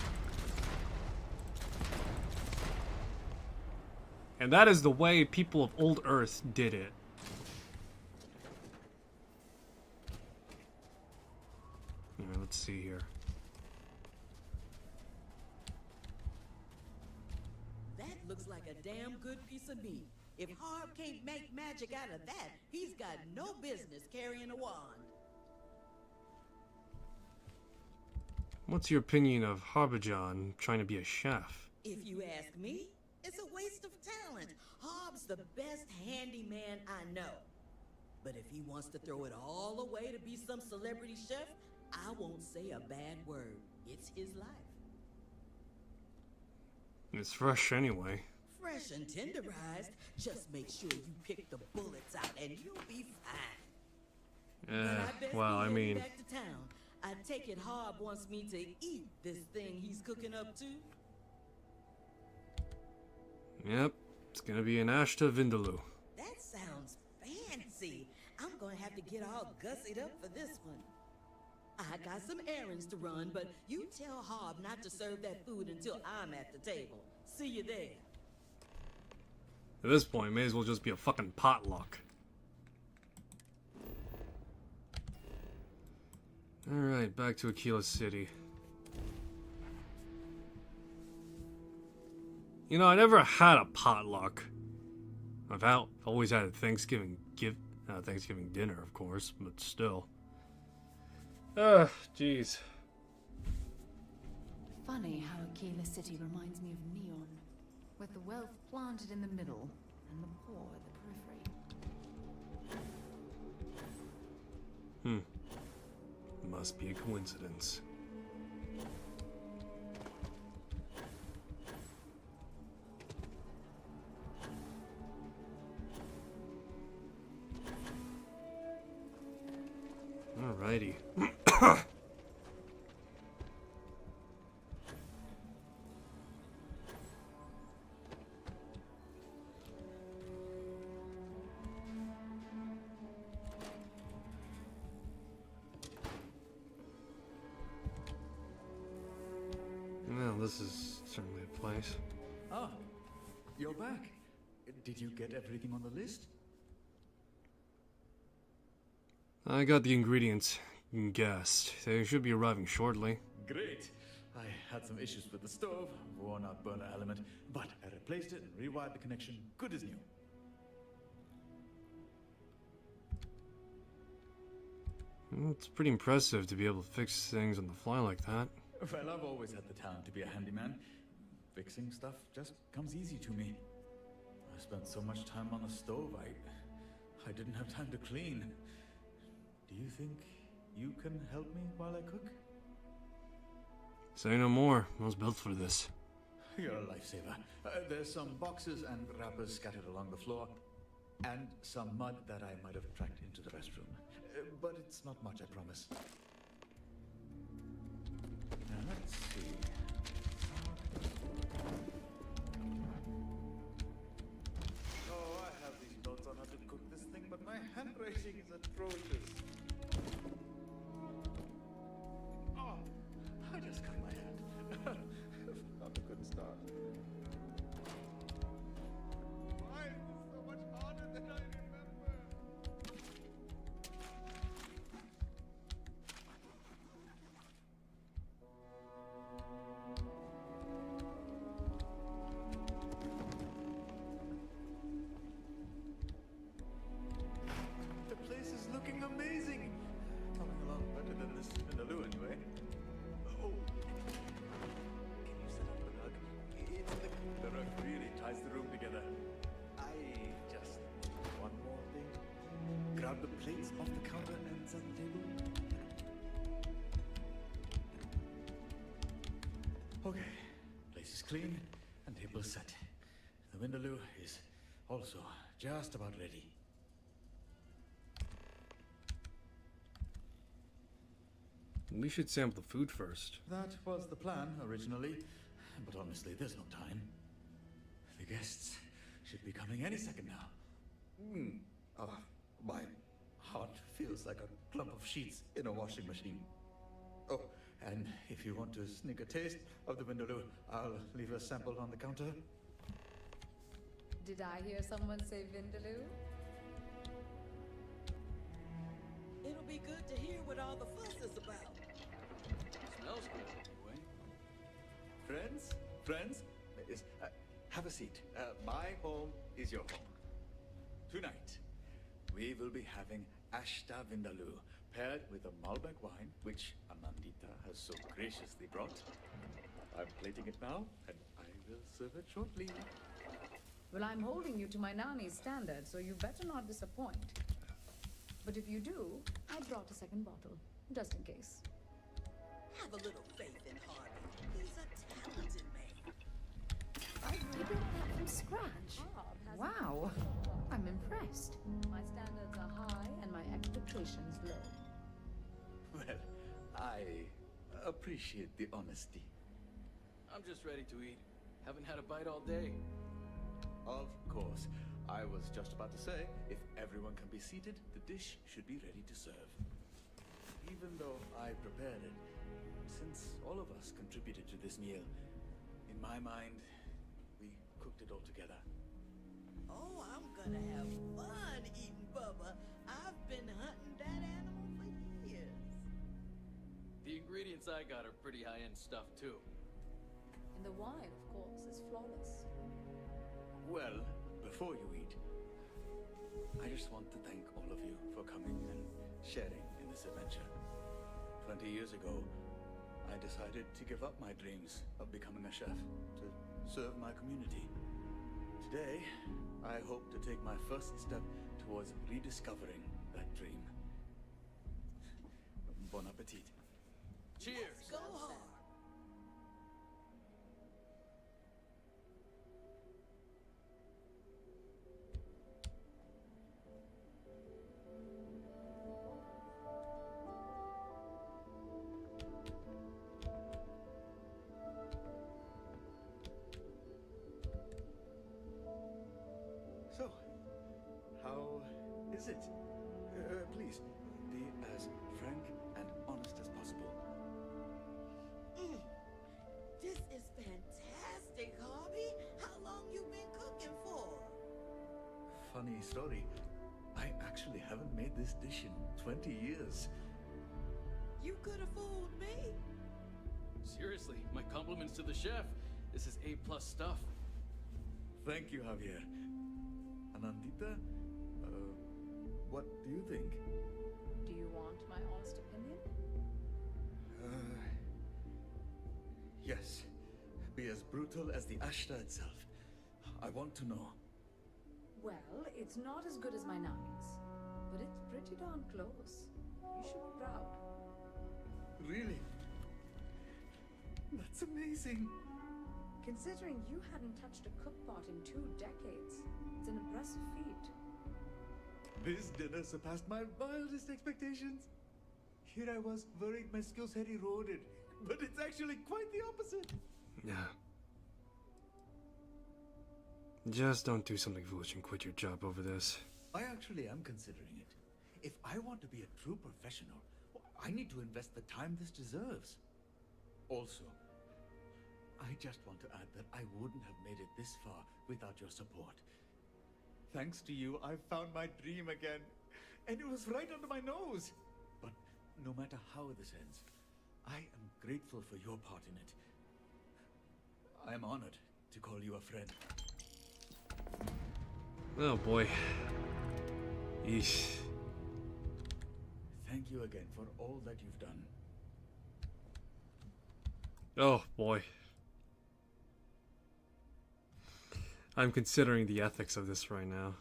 And that is the way people of old Earth did it. Alright, let's see here. That looks like a damn good piece of meat. If Harb can't make magic out of that, he's got no business carrying a wand. What's your opinion of Harbijan trying to be a chef? If you ask me, it's a waste of talent. Harb's the best handyman I know. But if he wants to throw it all away to be some celebrity chef, I won't say a bad word. It's his life. It's fresh anyway. Fresh and tenderized. Just make sure you pick the bullets out and you'll be fine. Well, I mean... Back to town. I take it Harb wants me to eat this thing he's cooking up to. Yep, it's gonna be an Ashta Vindaloo. That sounds fancy. I'm gonna have to get all gussied up for this one. I got some errands to run, but you tell Harb not to serve that food until I'm at the table. See you there. At this point, it may as well just be a fucking potluck. Alright, back to Aquila City. You know, I never had a potluck. I've always had a Thanksgiving dinner, of course, but still. Ugh, jeez. Funny how Aquila City reminds me of Neon, with the wealth planted in the middle and the poor at the periphery. Must be a coincidence. Alrighty. Well, this is certainly a place. Ah, you're back. Did you get everything on the list? I got the ingredients guessed. They should be arriving shortly. Great. I had some issues with the stove, worn out burner element, but I replaced it and rewired the connection, good as new. Well, it's pretty impressive to be able to fix things on the fly like that. Well, I've always had the talent to be a handyman. Fixing stuff just comes easy to me. I spent so much time on the stove, I didn't have time to clean. Do you think you can help me while I cook? Say no more. I was built for this. You're a lifesaver. There's some boxes and wrappers scattered along the floor, and some mud that I might have tracked into the restroom. But it's not much, I promise. Now, let's see. Oh, I have these notes on how to cook this thing, but my handwriting is atrocious. Oh, I just cut my hand. Not a good start. Why is this so much harder than I remember? The place is looking amazing. Coming along better than this Vindaloo anyway. Oh. Can you set up the rug? The rug really ties the room together. I just one more thing. Grab the plates off the counter and set the table. Okay, place is clean and table set. The Vindaloo is also just about ready. We should sample the food first. That was the plan originally, but honestly, there's no time. The guests should be coming any second now. My heart feels like a clump of sheets in a washing machine. Oh, and if you want to sneak a taste of the Vindaloo, I'll leave a sample on the counter. Did I hear someone say Vindaloo? It'll be good to hear what all the fuss is about. Smells good, anyway. Friends, have a seat. My home is your home. Tonight, we will be having Ashta Vindaloo, paired with a Malbec wine, which Anandita has so graciously brought. I'm plating it now, and I will serve it shortly. Well, I'm holding you to my Nani's standard, so you better not disappoint. But if you do, I brought a second bottle, just in case. Have a little faith in Harvey. He's a talented man. You built that from scratch? Wow, I'm impressed. My standards are high and my expectations low. Well, I appreciate the honesty. I'm just ready to eat. Haven't had a bite all day. Of course. I was just about to say, if everyone can be seated, the dish should be ready to serve. Even though I prepared it, since all of us contributed to this meal, in my mind, we cooked it all together. Oh, I'm gonna have fun eating Bubba. I've been hunting that animal for years. The ingredients I got are pretty high-end stuff, too. And the wine, of course, is flawless. Well, before you eat, I just want to thank all of you for coming and sharing in this adventure. 20 years ago, I decided to give up my dreams of becoming a chef to serve my community. Today, I hope to take my first step towards rediscovering that dream. Bon appetit. Cheers! Go hard. So, how is it? Please, be as frank and honest as possible. This is fantastic, Harvey. How long you been cooking for? Funny story. I actually haven't made this dish in 20 years. You could have fooled me. Seriously, my compliments to the chef. This is A+ stuff. Thank you, Javier. Anandita, what do you think? Do you want my honest opinion? Yes. Be as brutal as the Ashta itself. I want to know. Well, it's not as good as my Nani's, but it's pretty darn close. You should be proud. Really? That's amazing. Considering you hadn't touched a cookpot in 2 decades, it's an impressive feat. This dinner surpassed my wildest expectations. Here I was, worried my skills had eroded, but it's actually quite the opposite. Yeah. Just don't do something foolish and quit your job over this. I actually am considering it. If I want to be a true professional, I need to invest the time this deserves. Also, I just want to add that I wouldn't have made it this far without your support. Thanks to you, I've found my dream again. And it was right under my nose. But no matter how this ends, I am grateful for your part in it. I am honored to call you a friend. Oh boy. Eesh. Thank you again for all that you've done. Oh boy. I'm considering the ethics of this right now.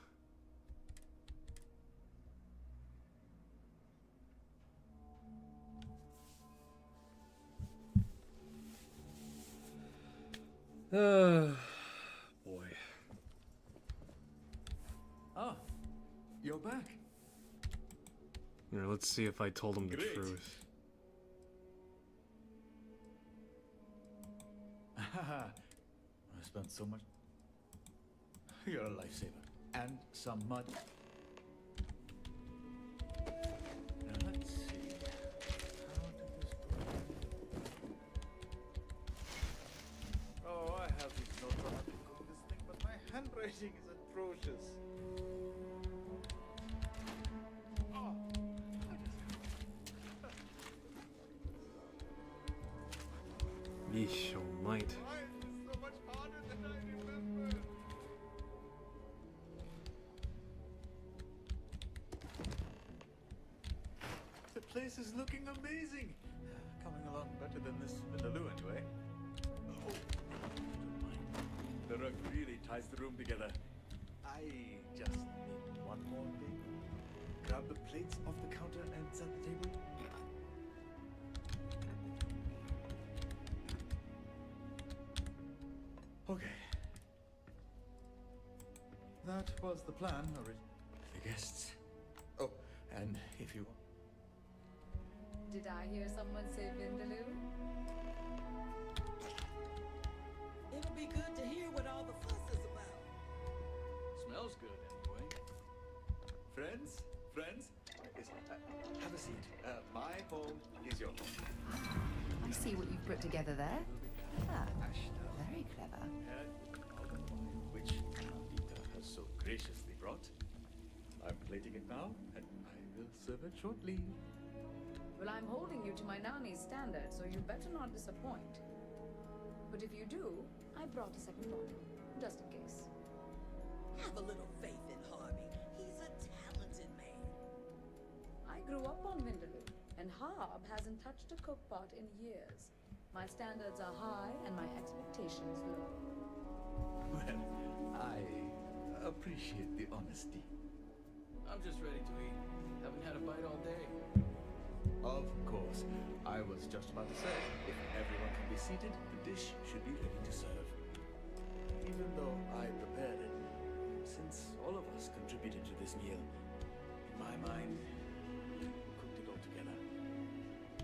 Boy. Ah, you're back. Here, let's see if I told him the Great. truth. I spent so much. You're a lifesaver. And some mud. Now let's see. How did this go? Oh, I have these notes on how to cook this thing, but my handwriting is atrocious. Oh, Yeesh, almight. why is this so much harder than I remember? The place is looking amazing. Coming along better than this Vindaloo anyway. Oh, don't mind. The rug really ties the room together. I just need one more thing. Grab the plates off the counter and set the table. Okay. That was the plan. The guests. Oh, and if you... Did I hear someone say Vindaloo? It'll be good to hear what all the fuss is about. Smells good, anyway. Friends? Have a seat. My home is your home. I see what you've put together there. Ah, very clever. Which Nandita has so graciously brought. I'm plating it now, and I will serve it shortly. Well, I'm holding you to my Nani's standard, so you better not disappoint. But if you do, I brought a second bottle, just in case. Have a little faith in Harvey. He's a talented man. I grew up on Vindaloo, and Harb hasn't touched a cookpot in years. My standards are high, and my expectations low. Well, I appreciate the honesty. I'm just ready to eat. Haven't had a bite all day. Of course. I was just about to say, if everyone can be seated, the dish should be ready to serve. Even though I prepared it, since all of us contributed to this meal, in my mind, we cooked it all together.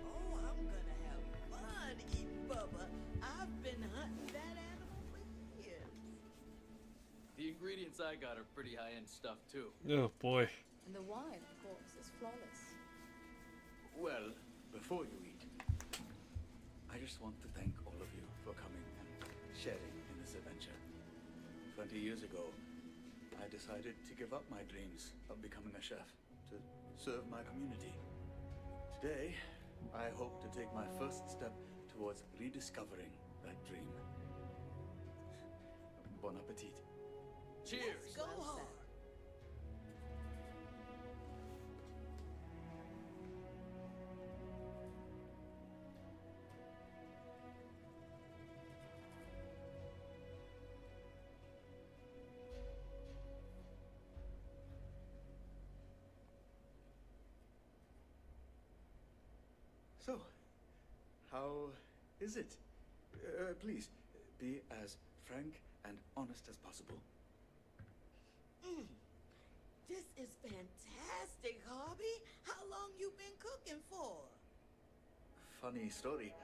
Oh, I'm gonna have fun eating Bubba. I've been hunting that animal for years. The ingredients I got are pretty high-end stuff, too. Oh boy. And the wine, of course, is flawless. Well, before you eat, I just want to thank all of you for coming and sharing in this adventure. 20 years ago, I decided to give up my dreams of becoming a chef to serve my community. Today, I hope to take my first step towards rediscovering that dream. Bon appetit. Cheers! Go hard. So, how is it? Please, be as frank and honest as possible. This is fantastic, Harvey. How long you been cooking for? Funny story.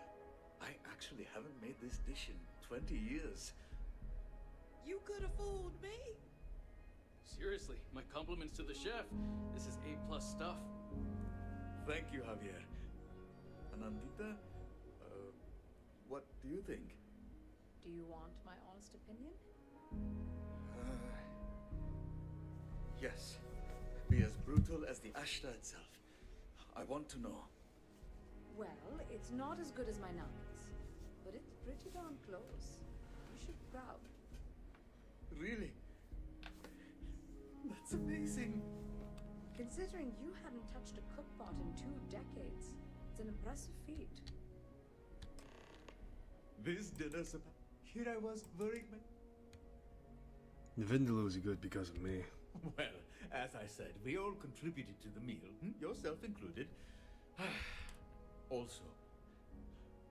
I actually haven't made this dish in 20 years. You could have fooled me. Seriously, my compliments to the chef. This is A+ stuff. Thank you, Javier. Anandita, what do you think? Do you want my honest opinion? Yes. Be as brutal as the Ashta itself. I want to know. Well, it's not as good as my nuggets, but it's pretty darn close. You should be proud. Really? That's amazing. Considering you hadn't touched a cookpot in 2 decades, it's an impressive feat. This dinner here I was worrying my... The vindaloo is good because of me. Well, as I said, we all contributed to the meal, yourself included. Also,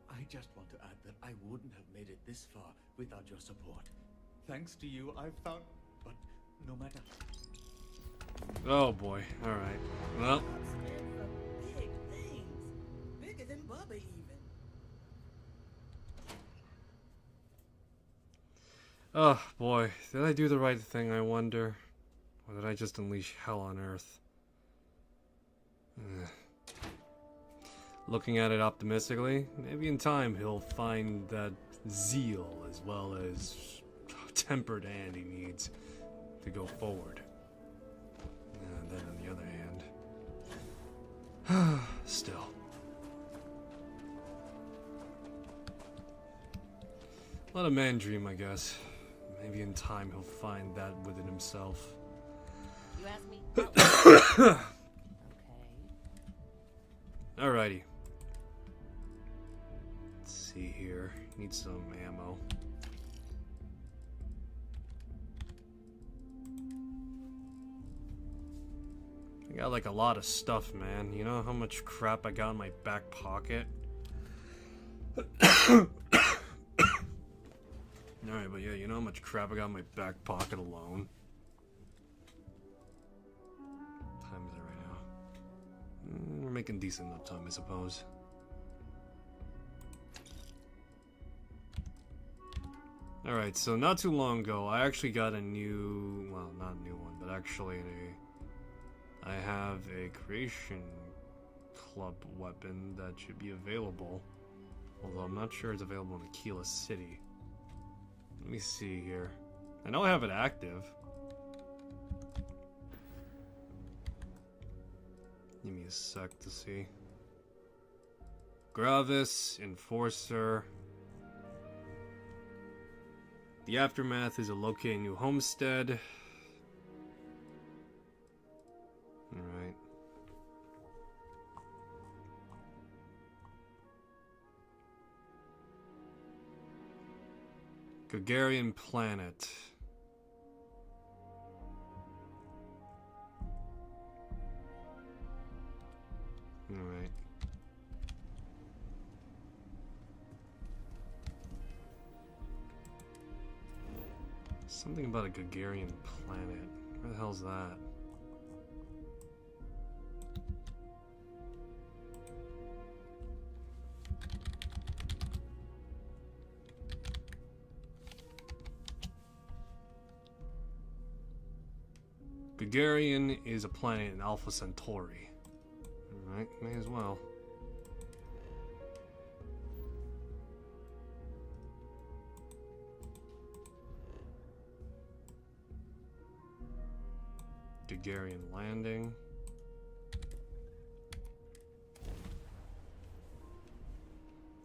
I just want to add that I wouldn't have made it this far without your support. Thanks to you, I've found... But no matter... Oh boy, alright. Well... Big things. Bigger than Bubba even. Oh boy, did I do the right thing, I wonder? Or did I just unleash hell on Earth? Looking at it optimistically, maybe in time he'll find that zeal as well as tempered hand he needs to go forward. And then on the other hand, still. Let a man dream, I guess. Maybe in time he'll find that within himself. You asked me? Okay. Alrighty. Let's see here. Need some ammo. I got like a lot of stuff, man. You know how much crap I got in my back pocket? Alright, but yeah, you know how much crap I got in my back pocket alone? What time is it right now? We're making decent enough time, I suppose. Alright, so not too long ago, I actually got a new... Well, not a new one, but actually I have a Creation Club weapon that should be available. Although I'm not sure it's available in Aquila City. Let me see here. I know I have it active. Give me a sec to see. Gravis, Enforcer. The Aftermath is a locate a new homestead. Alright. Gagarian planet. Alright. Something about a Gagarian planet. Where the hell's that? Gagarian is a planet in Alpha Centauri. Alright, may as well. Gagarian landing.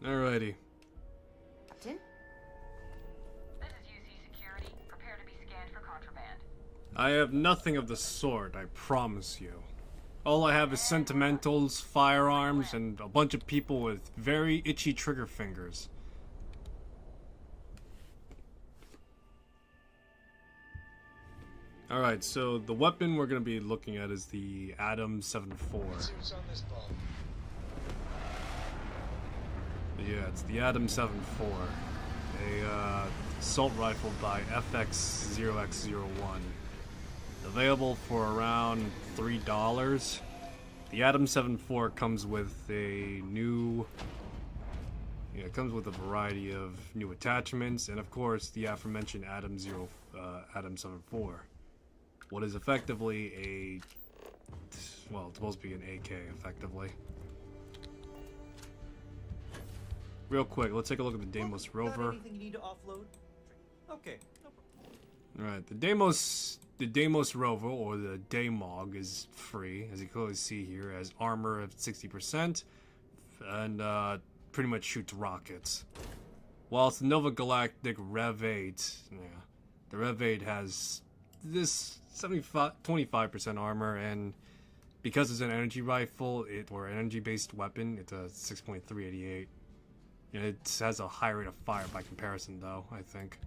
Alrighty. Captain? This is UC Security. Prepare to be scanned for contraband. I have nothing of the sort, I promise you. All I have is sentimentals, firearms, and a bunch of people with very itchy trigger fingers. Alright, so the weapon we're going to be looking at is the Adam 7.4. Yeah, it's the Adam 7.4, a assault rifle by FX0X01. Available for around $3. The Adam 7.4 comes with a new... Yeah, it comes with a variety of new attachments, and of course the aforementioned Adam 7.4. What is effectively a... Well, it's supposed to be an AK, effectively. Real quick, let's take a look at the Deimos rover. Anything you need to offload? Okay, no problem. Alright, the Deimos rover, or the Daemog, is free, as you can clearly see here, has armor of 60%, and pretty much shoots rockets. Whilst the Nova Galactic Rev 8, yeah, the Rev 8 has this 25% armor, and because it's an energy rifle, or energy-based weapon, it's a 6.388. It has a high rate of fire by comparison, though, I think.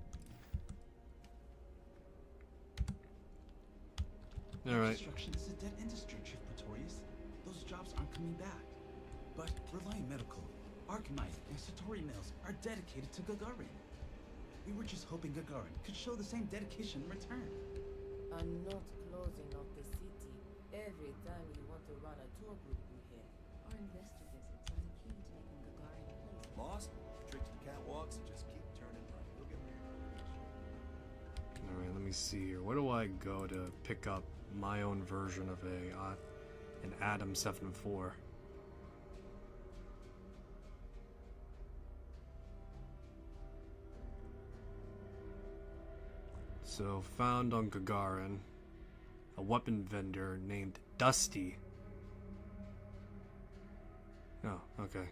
Alright. Construction is a dead industry, Chief Pretorius. Those jobs aren't coming back. But Reliant Medical, Arcanite, and Satori Mills are dedicated to Gagarin. We were just hoping Gagarin could show the same dedication in return. I'm not closing off the city every time you want to run a tour group through here. Our investor visits are the key to making Gagarin a place. Lost? Trick to the catwalks and just keep turning right. You'll get there. Alright, let me see here. Where do I go to pick up my own version of an Adam 7.4? So, found on Gagarin, a weapon vendor named Dusty. Oh, okay.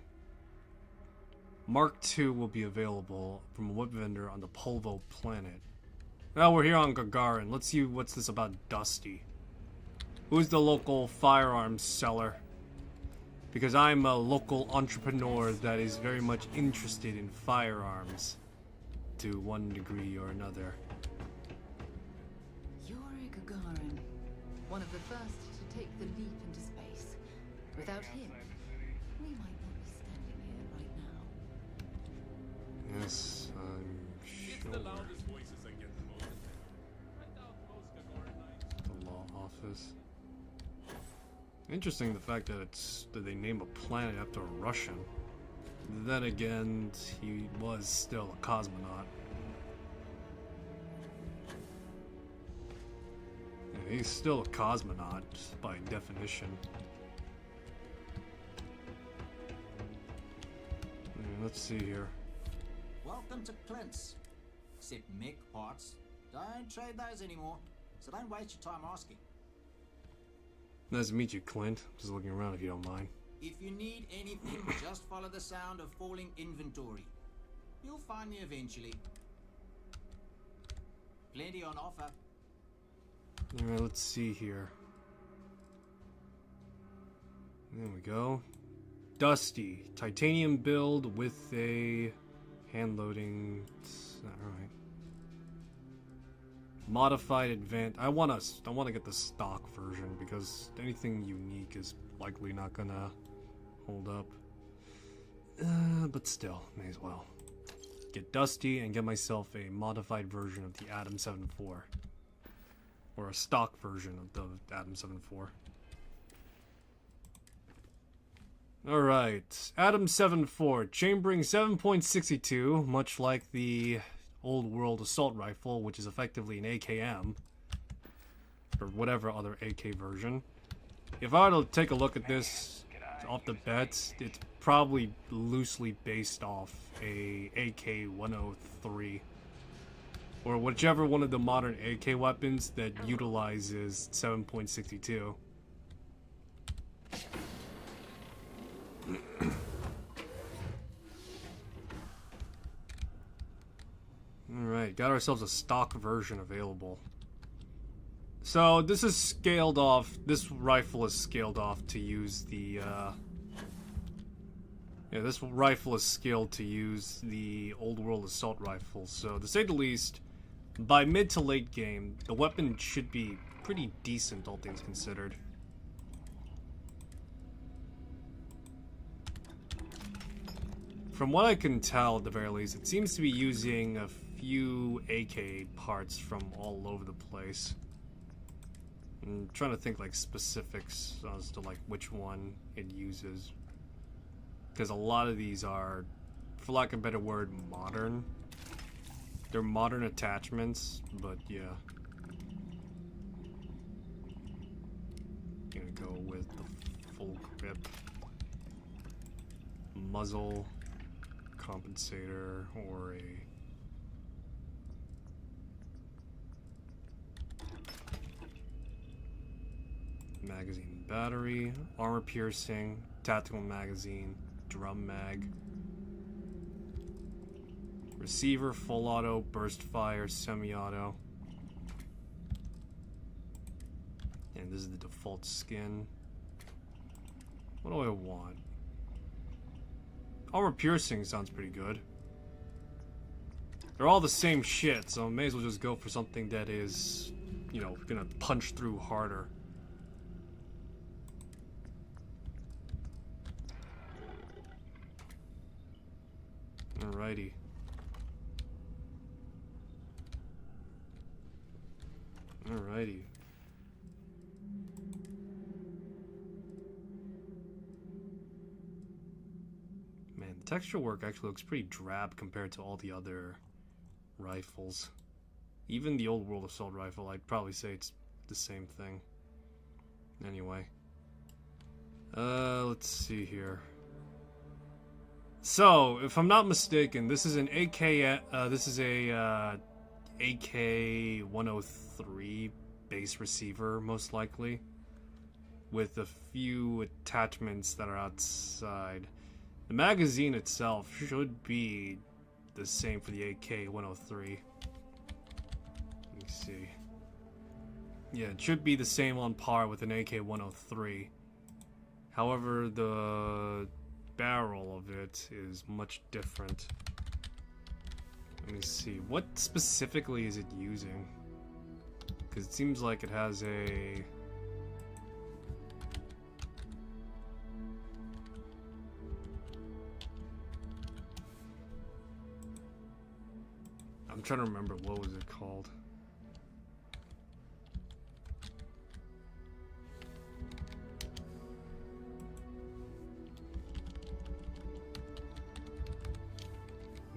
Mark II will be available from a weapon vendor on the Polvo planet. Now we're here on Gagarin. Let's see what's this about Dusty. Who's the local firearms seller? Because I'm a local entrepreneur that is very much interested in firearms to one degree or another. Yuri Gagarin, one of the first to take the leap into space. Without him, we might not be standing here right now. Yes, I'm sure. The loudest voices that get the most attention. I doubt most Gagarianites. The law office. Interesting the fact that they name a planet after a Russian. Then again, he was still a cosmonaut. Yeah, he's still a cosmonaut by definition. Yeah, let's see here. Welcome to Clint's. Except mech parts. Don't trade those anymore, so don't waste your time asking. Nice to meet you, Clint. Just looking around if you don't mind. If you need anything, just follow the sound of falling inventory. You'll find me eventually. Plenty on offer. Alright, let's see here. There we go. Dusty. Titanium build with a hand loading. Alright. Modified advanced. I wanna get the stock version because anything unique is likely not gonna hold up. But still, may as well. Get Dusty and get myself a modified version of the Adam 7.4. Or a stock version of the Adam 7.4. Alright, Adam 7.4, chambering 7.62, much like the old world assault rifle, which is effectively an AKM. Or whatever other AK version. If I were to take a look at this off the bat, it's probably loosely based off a AK-103. Or whichever one of the modern AK weapons that utilizes 7.62. Alright, got ourselves a stock version available. So this is scaled off, this rifle is scaled off to use the, this rifle is scaled to use the old world assault rifle. So to say the least, by mid to late game, the weapon should be pretty decent, all things considered. from what I can tell, at the very least, it seems to be using a few AK parts from all over the place. I'm trying to think like specifics as to like which one it uses, because a lot of these are, for lack of a better word, modern. They're modern attachments, but yeah. Gonna go with the full grip, muzzle compensator, or a magazine battery, armor piercing, tactical magazine, drum mag, receiver, full auto, burst fire, semi-auto, and this is the default skin. What do I want? Armor piercing sounds pretty good. They're all the same shit, so I may as well just go for something that is, you know, gonna punch through harder. Alrighty. Alrighty. Man, the texture work actually looks pretty drab compared to all the other rifles. Even the old World Assault rifle, I'd probably say it's the same thing. Anyway. Let's see here. So, if I'm not mistaken, this is an this is a AK-103 base receiver, most likely, with a few attachments that are outside. The magazine itself should be the same for the AK-103. Let me see. Yeah, it should be the same on par with an AK-103. However, the barrel of it is much different. Let me see. What specifically is it using? Because it seems like it has a... I'm trying to remember, what was it called?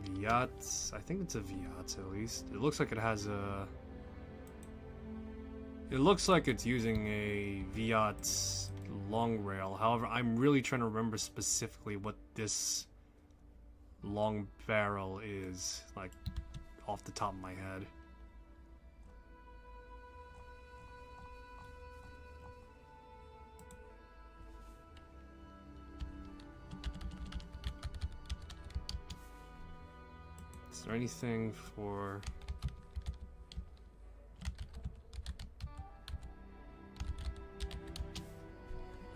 Viats. I think it's a Viats at least. It looks like it has a... It looks like it's using a Viats long rail. However, I'm really trying to remember specifically what this long barrel is, like, off the top of my head. Is there anything for...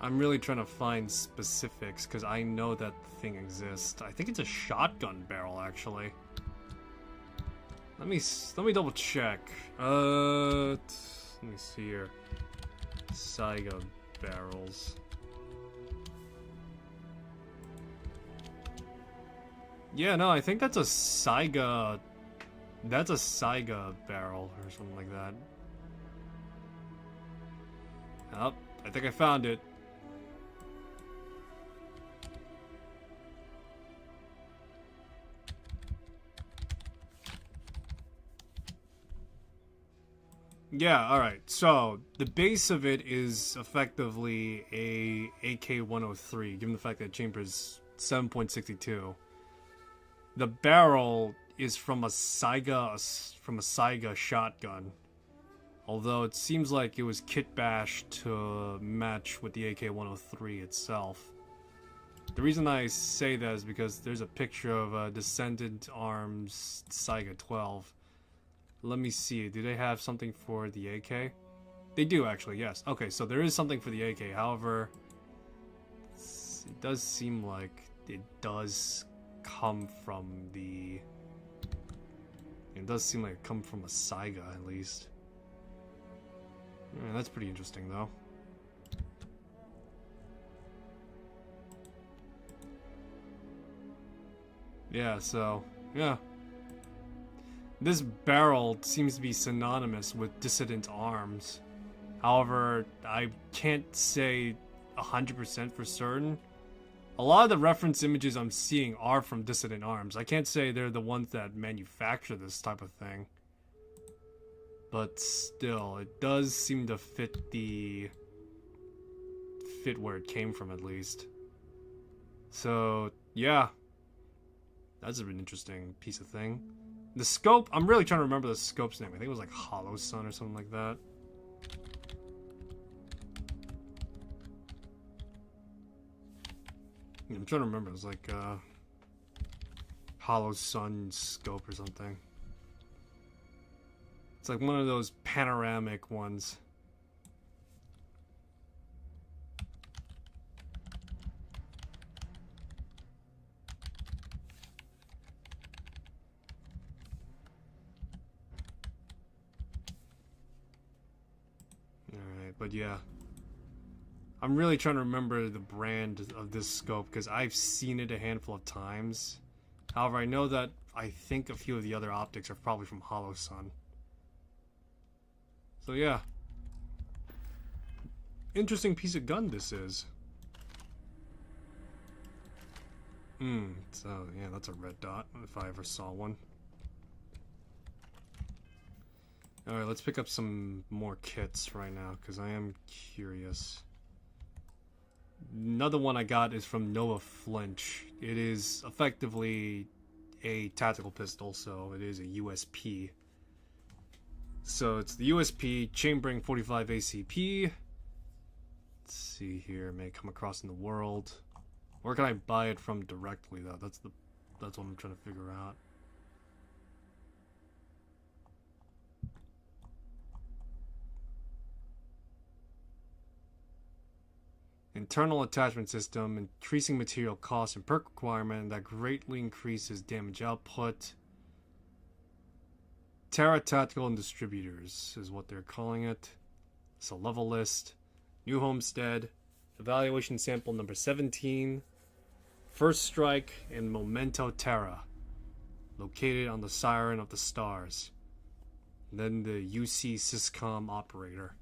I'm really trying to find specifics because I know that thing exists. I think it's a shotgun barrel, actually. Let me double check. Let me see here. Saiga barrels. Yeah, no, I think that's a Saiga. That's a Saiga barrel or something like that. Oh, I think I found it. Yeah, alright. So, the base of it is effectively a AK-103, given the fact that the chamber is 7.62. The barrel is from a Saiga shotgun. Although it seems like it was kit bashed to match with the AK-103 itself. The reason I say that is because there's a picture of a Descendant Arms Saiga 12. Let me see, do they have something for the AK? They do, actually, yes. Okay, so there is something for the AK. However, it does seem like it does come from the... It does seem like it comes from a Saiga, at least. Yeah, that's pretty interesting, though. Yeah, so, yeah. This barrel seems to be synonymous with Dissident Arms. However, I can't say 100% for certain. A lot of the reference images I'm seeing are from Dissident Arms. I can't say they're the ones that manufacture this type of thing. But still, it does seem to fit where it came from, at least. So, yeah. That's an interesting piece of thing. The scope, I'm really trying to remember the scope's name. I think it was like Hollow Sun or something like that. I'm trying to remember. It was like Hollow Sun scope or something. It's like one of those panoramic ones. Alright, but yeah. I'm really trying to remember the brand of this scope because I've seen it a handful of times. However, I know that I think a few of the other optics are probably from Hollow Sun. So yeah. Interesting piece of gun this is. So yeah, that's a red dot if I ever saw one. Alright, let's pick up some more kits right now because I am curious. Another one I got is from Noah Flinch. It is effectively a tactical pistol, so it is a USP. So it's the USP Chambering 45 ACP. Let's see here, may come across in the world. Where can I buy it from directly though? That's what I'm trying to figure out. Internal attachment system, increasing material cost and perk requirement that greatly increases damage output. Terra Tactical and Distributors is what they're calling it. It's a level list. New Homestead. Evaluation sample number 17. First Strike and Memento Terra. Located on the Siren of the Stars. Then the UC Syscom operator.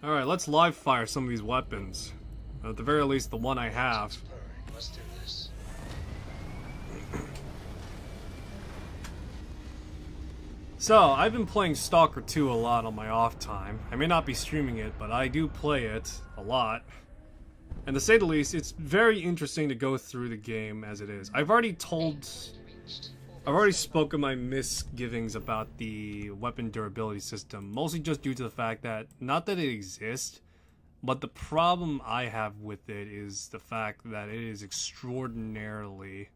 Alright, let's live fire some of these weapons. At the very least, the one I have. Let's do this. So, I've been playing Stalker 2 a lot on my off time. I may not be streaming it, but I do play it a lot. And to say the least, it's very interesting to go through the game as it is. I've already spoken my misgivings about the weapon durability system, mostly just due to the fact that, not that it exists, but the problem I have with it is the fact that it is extraordinarily...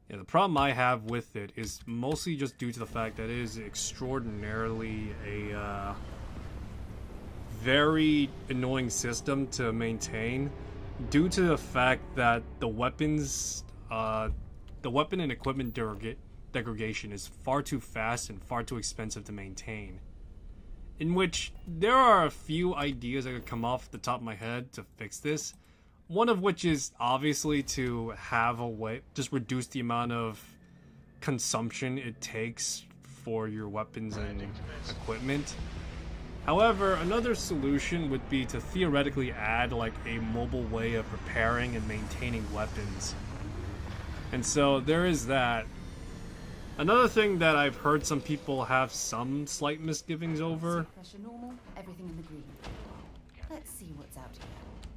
Yeah, the problem I have with it is mostly just due to the fact that it is extraordinarily a very annoying system to maintain, due to the fact that the weapon and equipment degradation is far too fast and far too expensive to maintain. In which there are a few ideas I could come off the top of my head to fix this. One of which is obviously to have a way, just reduce the amount of consumption it takes for your weapons and equipment. However, another solution would be to theoretically add like a mobile way of repairing and maintaining weapons. And so there is that. Another thing that I've heard some people have some slight misgivings over. Pressure normal, everything in the green. Let's see what's out here.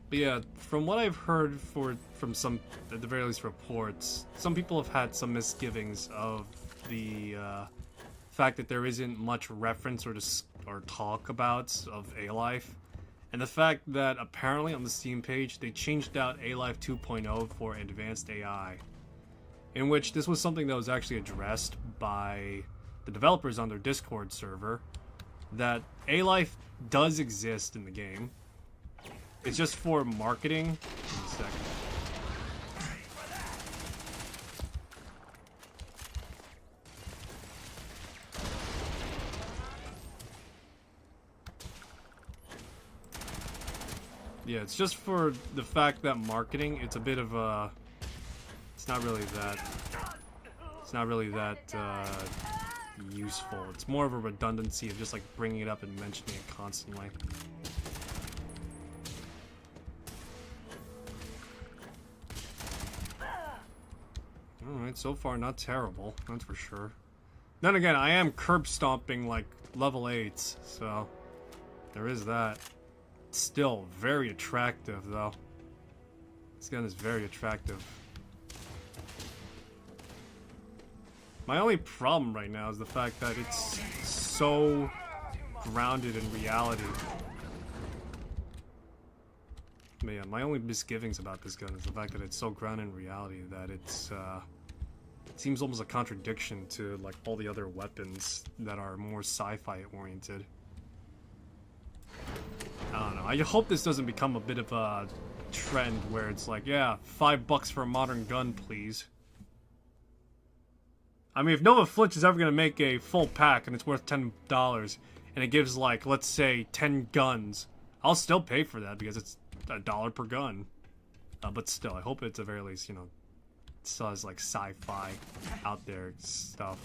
But yeah, from what I've heard from some, at the very least, reports, some people have had some misgivings of the fact that there isn't much reference or talk about of A-Life, and the fact that apparently on the Steam page they changed out A-Life 2.0 for Advanced AI, in which this was something that was actually addressed by the developers on their Discord server, that A-Life does exist in the game. It's just for marketing. Give me a second. Yeah, it's just for the fact that marketing, it's a bit of a... It's not really that... It's not really that, useful. It's more of a redundancy of just, like, bringing it up and mentioning it constantly. Alright, so far not terrible, that's for sure. Then again, I am curb stomping, like, level 8s, so... There is that. Still very attractive, though. This gun is very attractive. My only problem right now is the fact that it's so grounded in reality. But yeah, my only misgivings about this gun is the fact that it's so grounded in reality that it's, it seems almost a contradiction to, like, all the other weapons that are more sci-fi oriented. I don't know. I hope this doesn't become a bit of a trend where it's like, yeah, $5 for a modern gun, please. I mean, if Nova Flitch is ever going to make a full pack and it's worth $10 and it gives, like, let's say 10 guns, I'll still pay for that because it's $1 per gun. But still, I hope it's at the very least, you know, it still has, like, sci-fi out there stuff.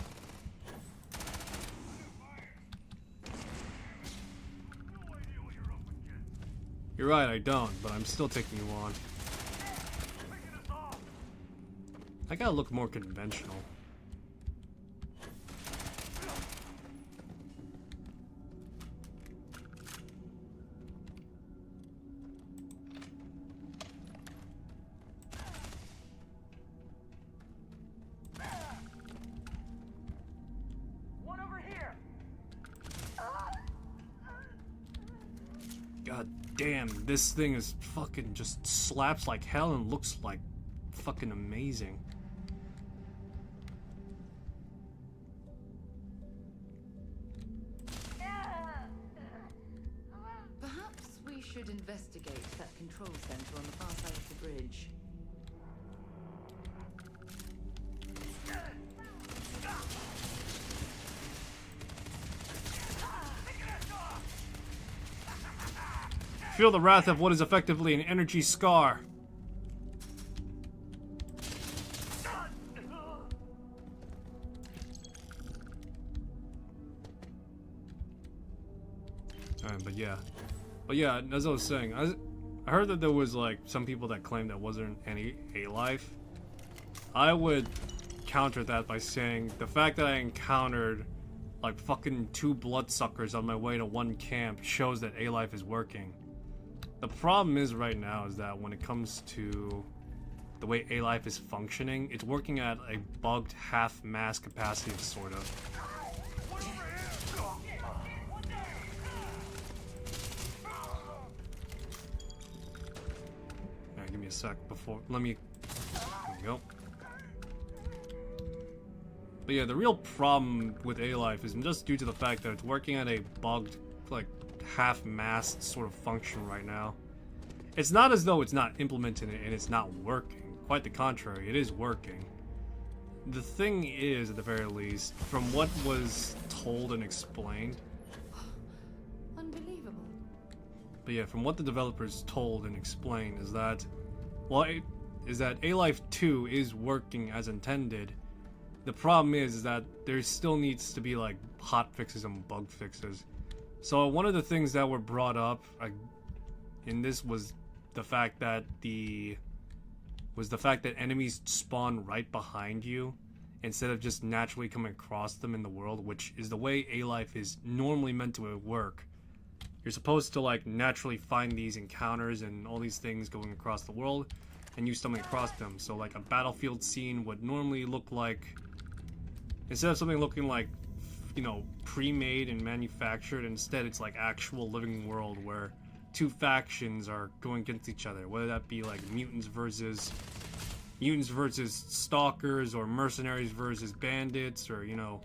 You're right, I don't, but I'm still taking you on. I gotta look more conventional. God damn, this thing is fucking just slaps like hell and looks like fucking amazing. Perhaps we should investigate that control center on the far side of the bridge. Feel the wrath of what is effectively an energy scar. Alright, but yeah, as I was saying, I heard that there was like some people that claimed that wasn't any A-Life. I would counter that by saying the fact that I encountered like fucking 2 bloodsuckers on my way to 1 camp shows that A-Life is working. The problem is right now is that when it comes to the way A-Life is functioning, it's working at a bugged half-mass capacity, sort of. Alright, give me a sec before... Let me... There we go. But yeah, the real problem with A-Life is just due to the fact that it's working at a bugged, like, half-mast sort of function right now. It's not as though it's not implemented and it's not working. Quite the contrary, it is working. The thing is, at the very least, from what was told and explained... Unbelievable. But yeah, from what the developers told and explained is that... Well, is that A-Life 2 is working as intended. The problem is that there still needs to be, like, hot fixes and bug fixes. So one of the things that were brought up in this was the fact that enemies spawn right behind you instead of just naturally coming across them in the world, which is the way A-Life is normally meant to work. You're supposed to like naturally find these encounters and all these things going across the world and you stumble across them. So like a battlefield scene would normally look like, instead of something looking like, you know, pre-made and manufactured, instead it's like actual living world where 2 factions are going against each other, whether that be like mutants versus stalkers, or mercenaries versus bandits, or, you know,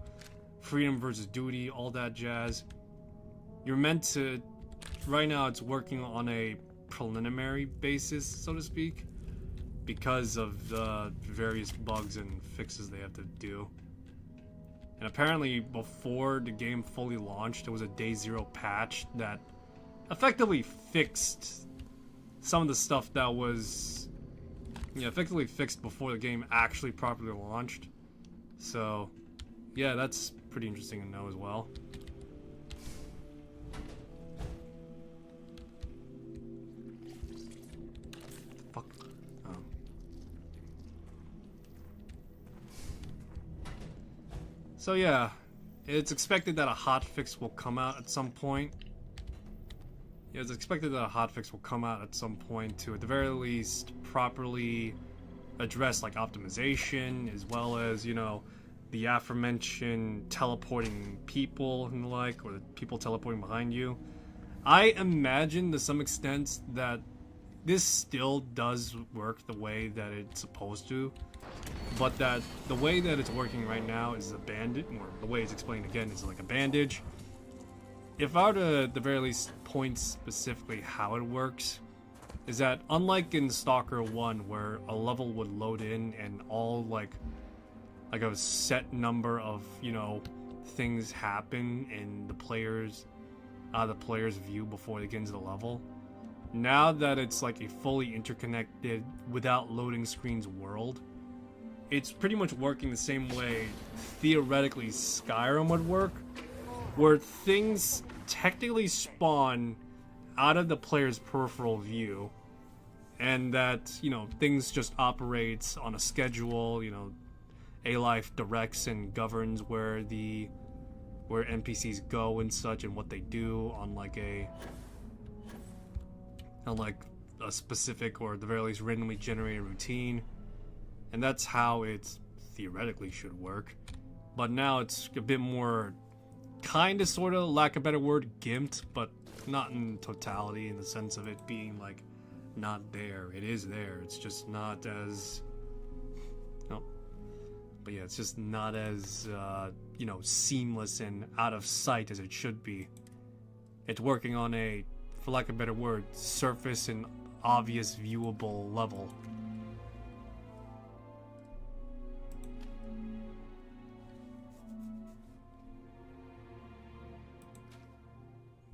freedom versus duty, all that jazz. You're meant to, right now it's working on a preliminary basis, so to speak, because of the various bugs and fixes they have to do. And apparently before the game fully launched, there was a day 0 patch that effectively fixed some of the stuff that was, effectively fixed before the game actually properly launched. So, yeah, that's pretty interesting to know as well. Fuck. Oh. So yeah, it's expected that a hotfix will come out at some point. Yeah, it's expected that a hotfix will come out at some point to, at the very least, properly address like optimization, as well as, the aforementioned teleporting people and the like, or the people teleporting behind you. I imagine to some extent that this still does work the way that it's supposed to, but that the way that it's working right now is a bandage, or the way it's explained again is like a bandage. If I were to, at the very least, point specifically how it works, is that unlike in Stalker 1, where a level would load in and all like a set number of, things happen in the player's view before they get into the level, now that it's like a fully interconnected, without loading screens world, it's pretty much working the same way theoretically Skyrim would work, where things technically spawn out of the player's peripheral view, and that, things just operates on a schedule. A-Life directs and governs where NPCs go and such, and what they do on like a specific, or at the very least randomly generated routine. And that's how it theoretically should work. But now it's a bit more, kind of, sort of, lack of a better word, gimped, but not in totality, in the sense of it being like not there. It is there. It's just not as, but yeah, it's just not as seamless and out of sight as it should be. It's working on a, for lack of a better word, surface and obvious viewable level.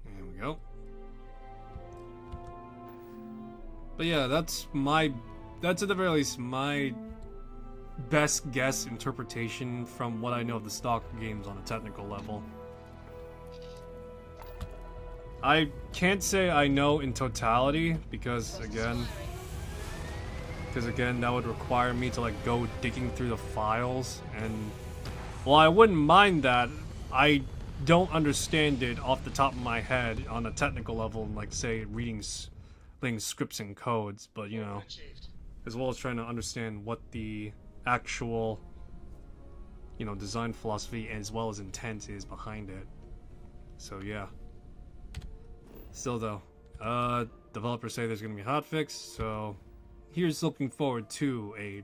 There we go. But yeah, that's at the very least my best guess interpretation from what I know of the Stalker games on a technical level. I can't say I know in totality, because again, that would require me to like go digging through the files, and while I wouldn't mind that, I don't understand it off the top of my head on a technical level, like say reading scripts and codes, but as well as trying to understand what the actual design philosophy as well as intent is behind it. So yeah. Still though, developers say there's gonna be a hotfix, so here's looking forward to a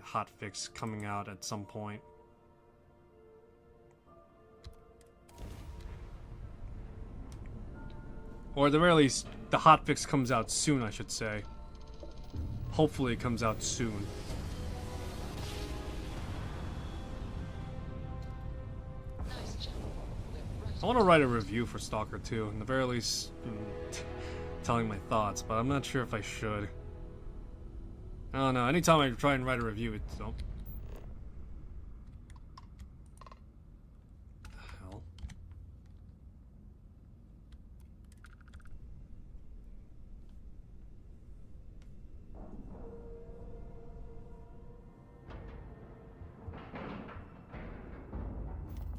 hotfix coming out at some point. Or at the very least, the hotfix comes out soon, I should say. Hopefully it comes out soon. I want to write a review for Stalker 2, in the very least, telling my thoughts, but I'm not sure if I should. I don't know, anytime I try and write a review, it's... Oh. Hell.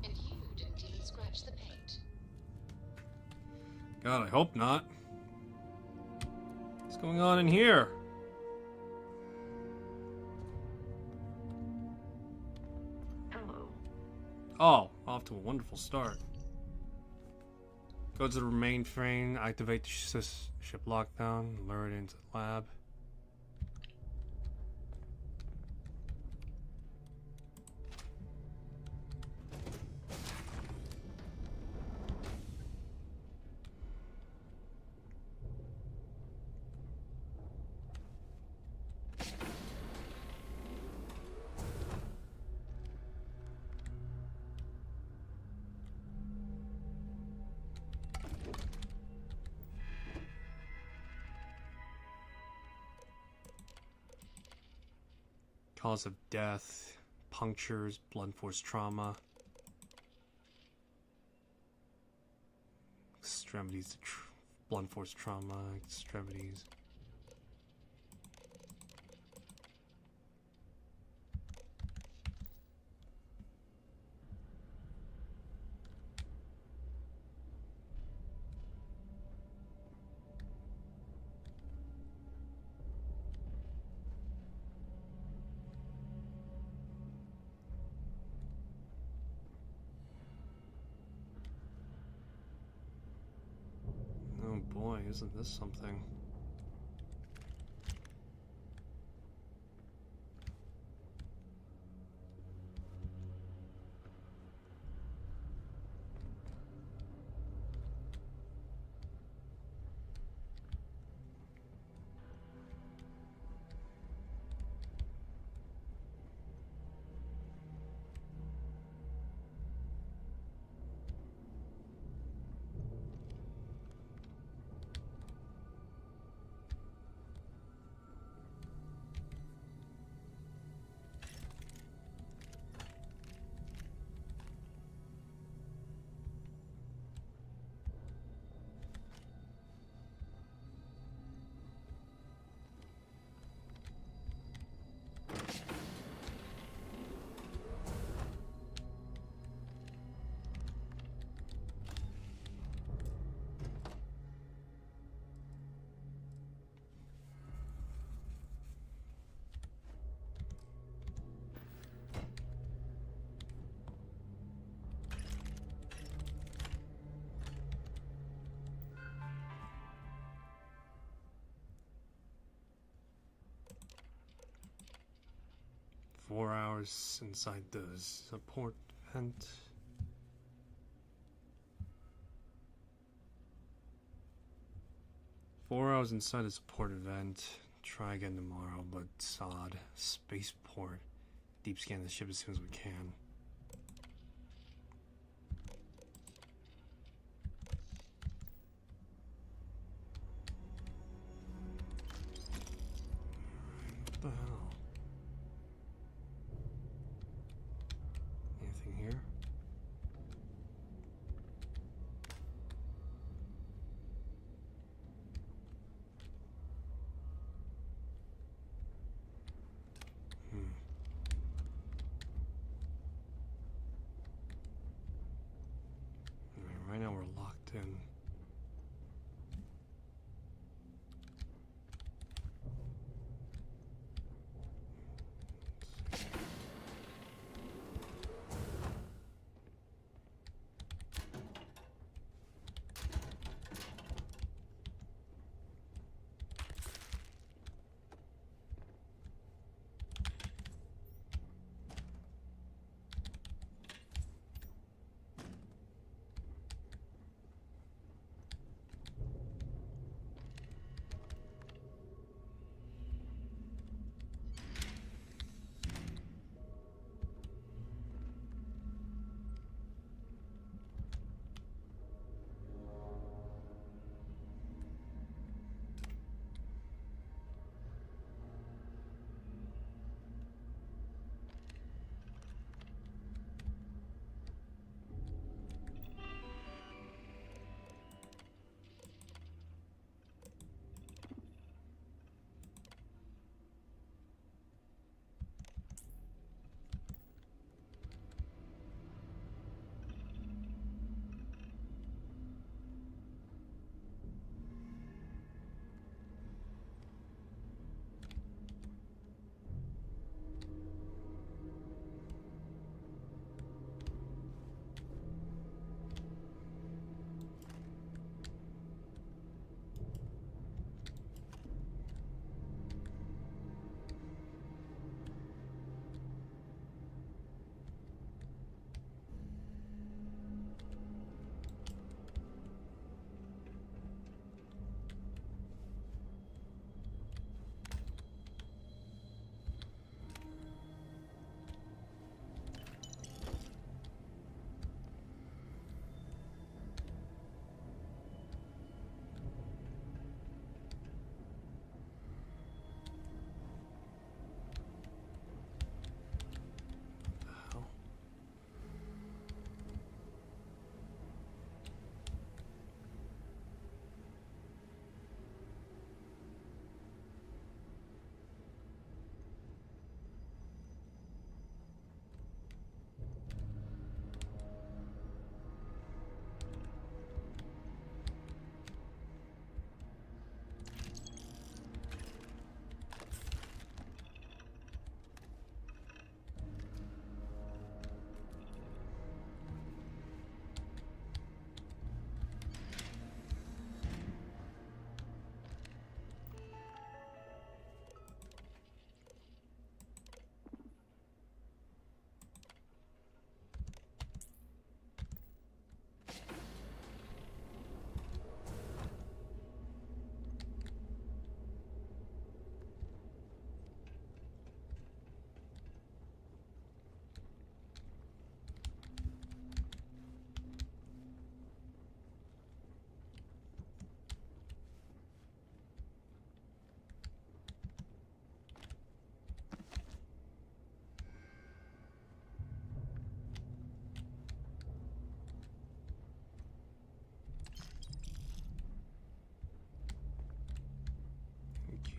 And you didn't even scratch the paint. God, I hope not. What's going on in here? Hello. Oh, off to a wonderful start. Go to the mainframe, activate the ship lockdown, lure it into the lab. Cause of death, punctures, blunt force trauma. Extremities, blunt force trauma, extremities. Oh boy, isn't this something? Four hours inside the support vent. Four hours inside the support vent. Try again tomorrow, but sod. Spaceport. Deep scan the ship as soon as we can. What the hell? Anything here? Right now we're locked in.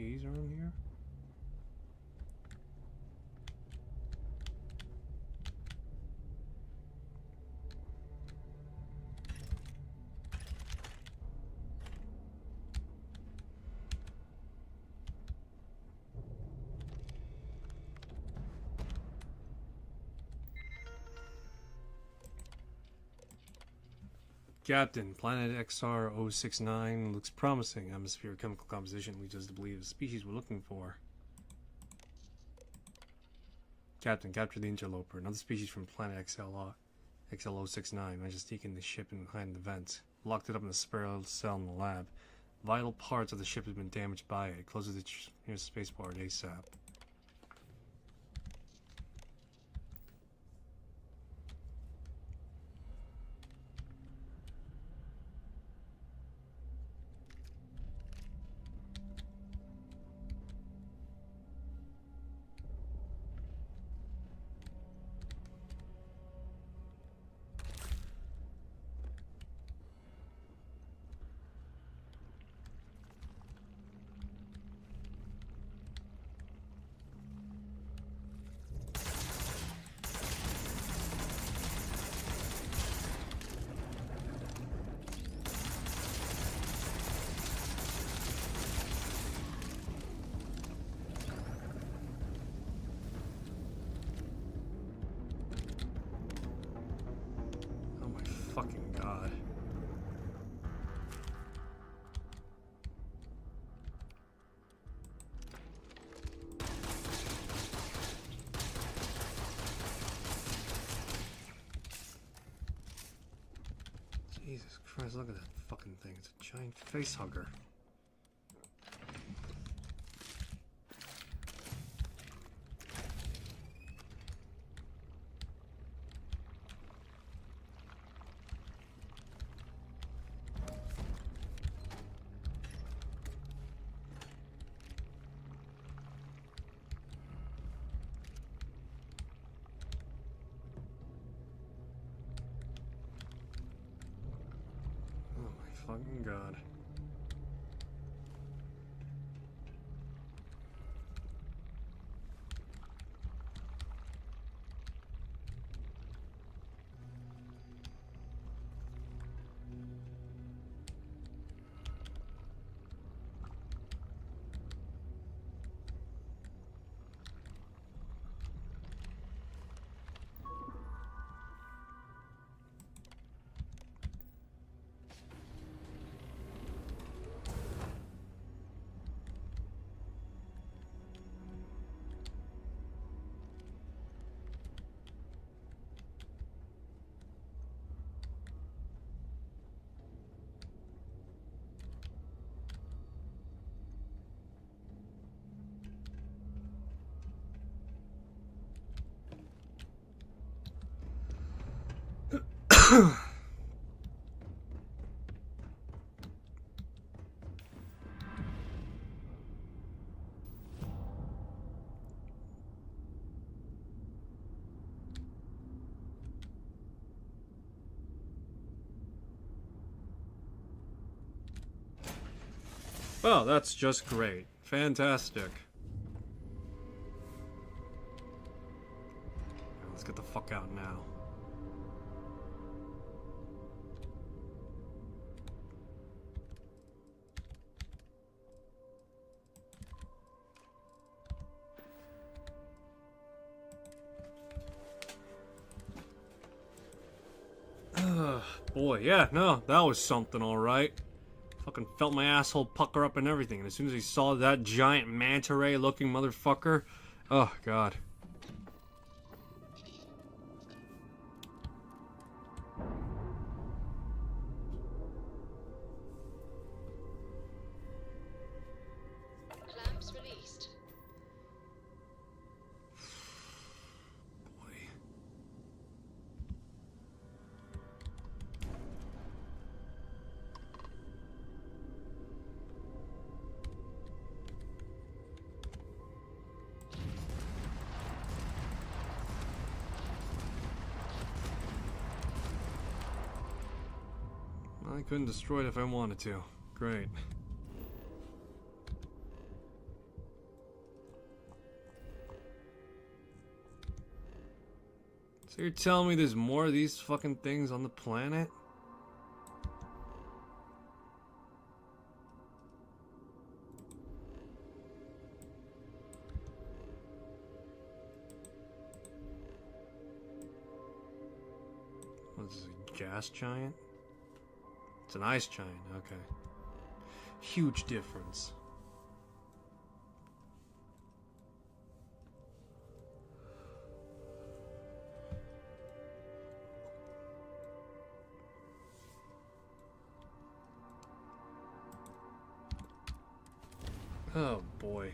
keys around here? Captain, planet XR069 looks promising. Atmospheric chemical composition leads us to believe the species we're looking for. Captain, capture the interloper, another species from planet XL069. Managed to sneak in the ship and behind the vents. Locked it up in a spiral cell in the lab. Vital parts of the ship have been damaged by it. Close to the nearest spaceport ASAP. Fucking god. Jesus Christ, look at that fucking thing. It's a giant face hugger. Fucking god. Well, that's just great. Fantastic. Let's get the fuck out now. Boy, yeah, no, that was something, alright. Fucking felt my asshole pucker up and everything, and as soon as he saw that giant manta ray looking motherfucker, oh god. Clamps released. I couldn't destroy it if I wanted to. Great. So you're telling me there's more of these fucking things on the planet? What is this, a gas giant? It's an ice giant, okay. Huge difference. Oh boy.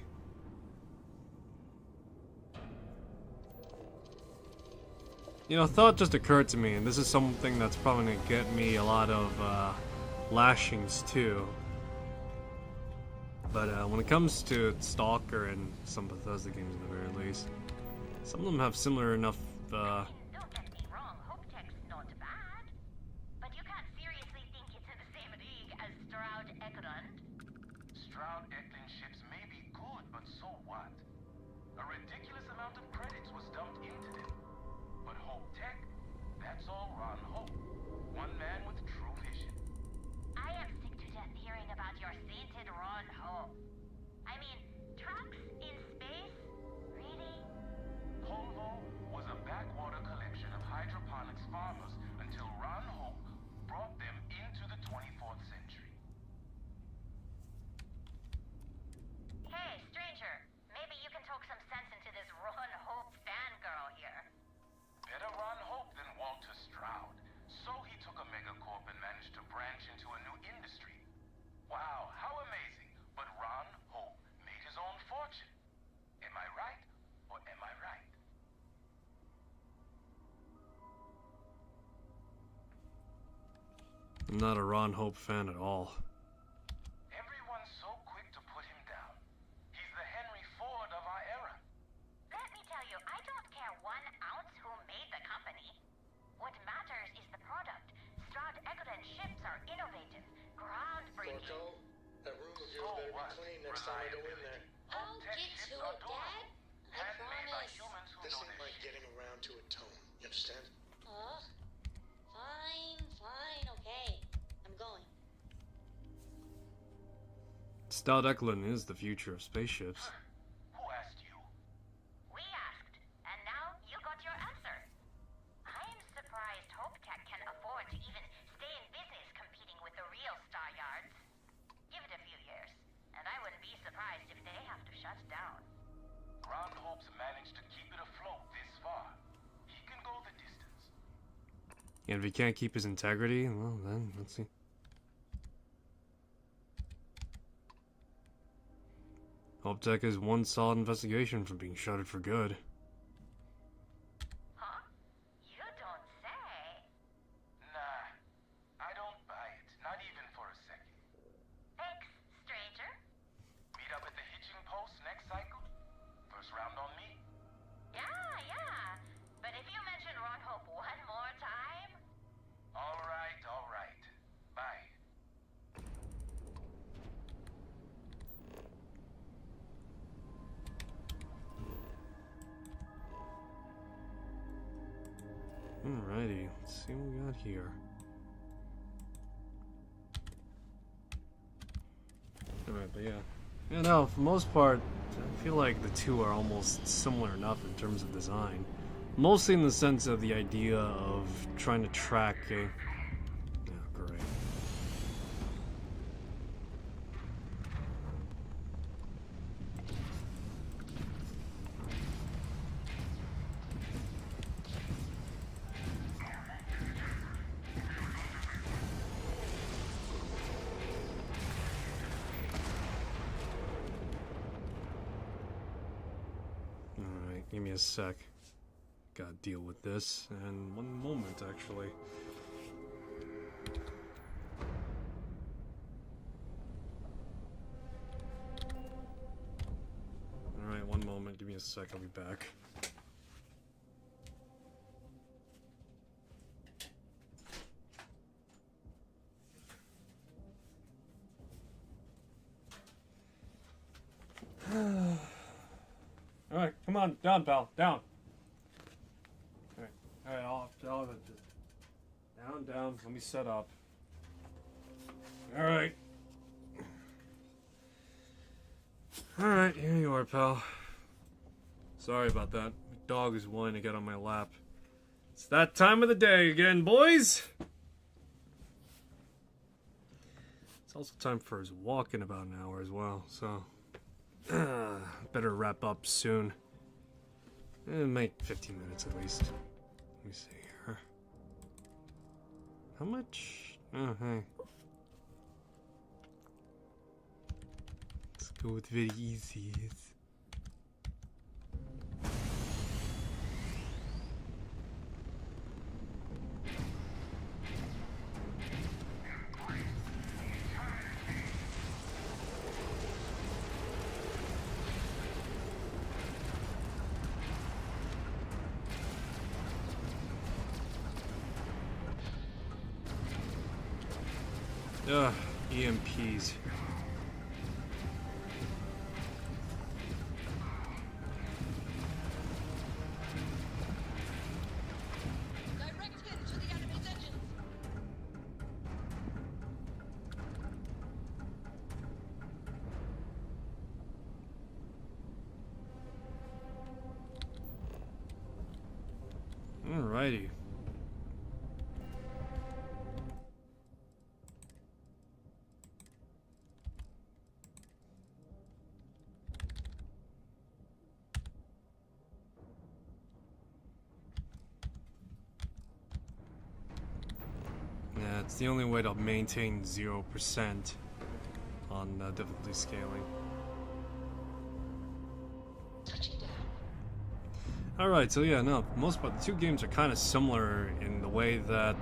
You know, a thought just occurred to me, and this is something that's probably gonna get me a lot of lashings too. But when it comes to Stalker and some Bethesda games at the very least, some of them have similar enough Don't get me wrong, Hopetech's not bad. But you can't seriously think it's in the same league as Stroud Eklund. Stroud Eklund ships may be good, but so what? A ridiculous amount of credits was dumped into them. But Hope Tech, that's all Ron Hope. One man with true vision. I am sick to death hearing about your sainted Ron Hope. I mean, trucks in space? Really? Polvo was a backwater collection of hydroponics farmers until Ron Hope brought them into the 24th century. Hey, stranger. Maybe you can talk some sense into this Ron Hope fangirl here. Better Ron Hope than Walter Stroud. So he took a megacorp and managed to branch into a new industry. Wow, how amazing. But Ron Hope made his own fortune. Am I right or am I right? I'm not a Ron Hope fan at all. Everyone's so quick to put him down. He's the Henry Ford of our era. Let me tell you, I don't care 1 ounce who made the company. What matters is the product. Stroud Eklund ships are innovative, groundbreaking. Porco, that room of yours better be clean next time I go in there. I'll get to it, Dad. I promise. This ain't like getting around to a tone. You understand? Ugh. Fine, okay. I'm going. Stout Eklund is the future of spaceships. Who asked you? We asked, and now you got your answer. I'm surprised Hopetech can afford to even stay in business competing with the real Star Yards. Give it a few years, and I wouldn't be surprised if they have to shut down. Ron Hope's managed to keep it afloat this far. He can go the distance. And if he can't keep his integrity, well then, let's see. Hope Tech is one solid investigation from being shuttered for good. Huh? You don't say. Nah, I don't buy it. Not even for a second. Thanks, stranger. Meet up at the hitching post next cycle? First round on me? Yeah. But if you mention Ron Hope one more time... All right. Bye. Alrighty, let's see what we got here. Alright, but yeah. Yeah, no, for the most part, I feel like the two are almost similar enough in terms of design. Mostly in the sense of the idea of trying to track a... Yeah, great. Alright, give me a sec. Gotta deal with this, and one moment actually. Alright, one moment, give me a sec, I'll be back. Alright, come on, down, pal, down. Alright, Alright, I'll down. Let me set up. Alright. Alright, here you are, pal. Sorry about that. My dog is wanting to get on my lap. It's that time of the day again, boys! It's also time for his walk in about an hour as well, so... better wrap up soon. Make 15 minutes at least. Let me see here. How much? Oh, hey. Let's go with very easy. Ugh, EMPs. Alrighty. Yeah, it's the only way to maintain 0% on difficulty scaling. Alright, so yeah, no, for the most part, the two games are kind of similar in the way that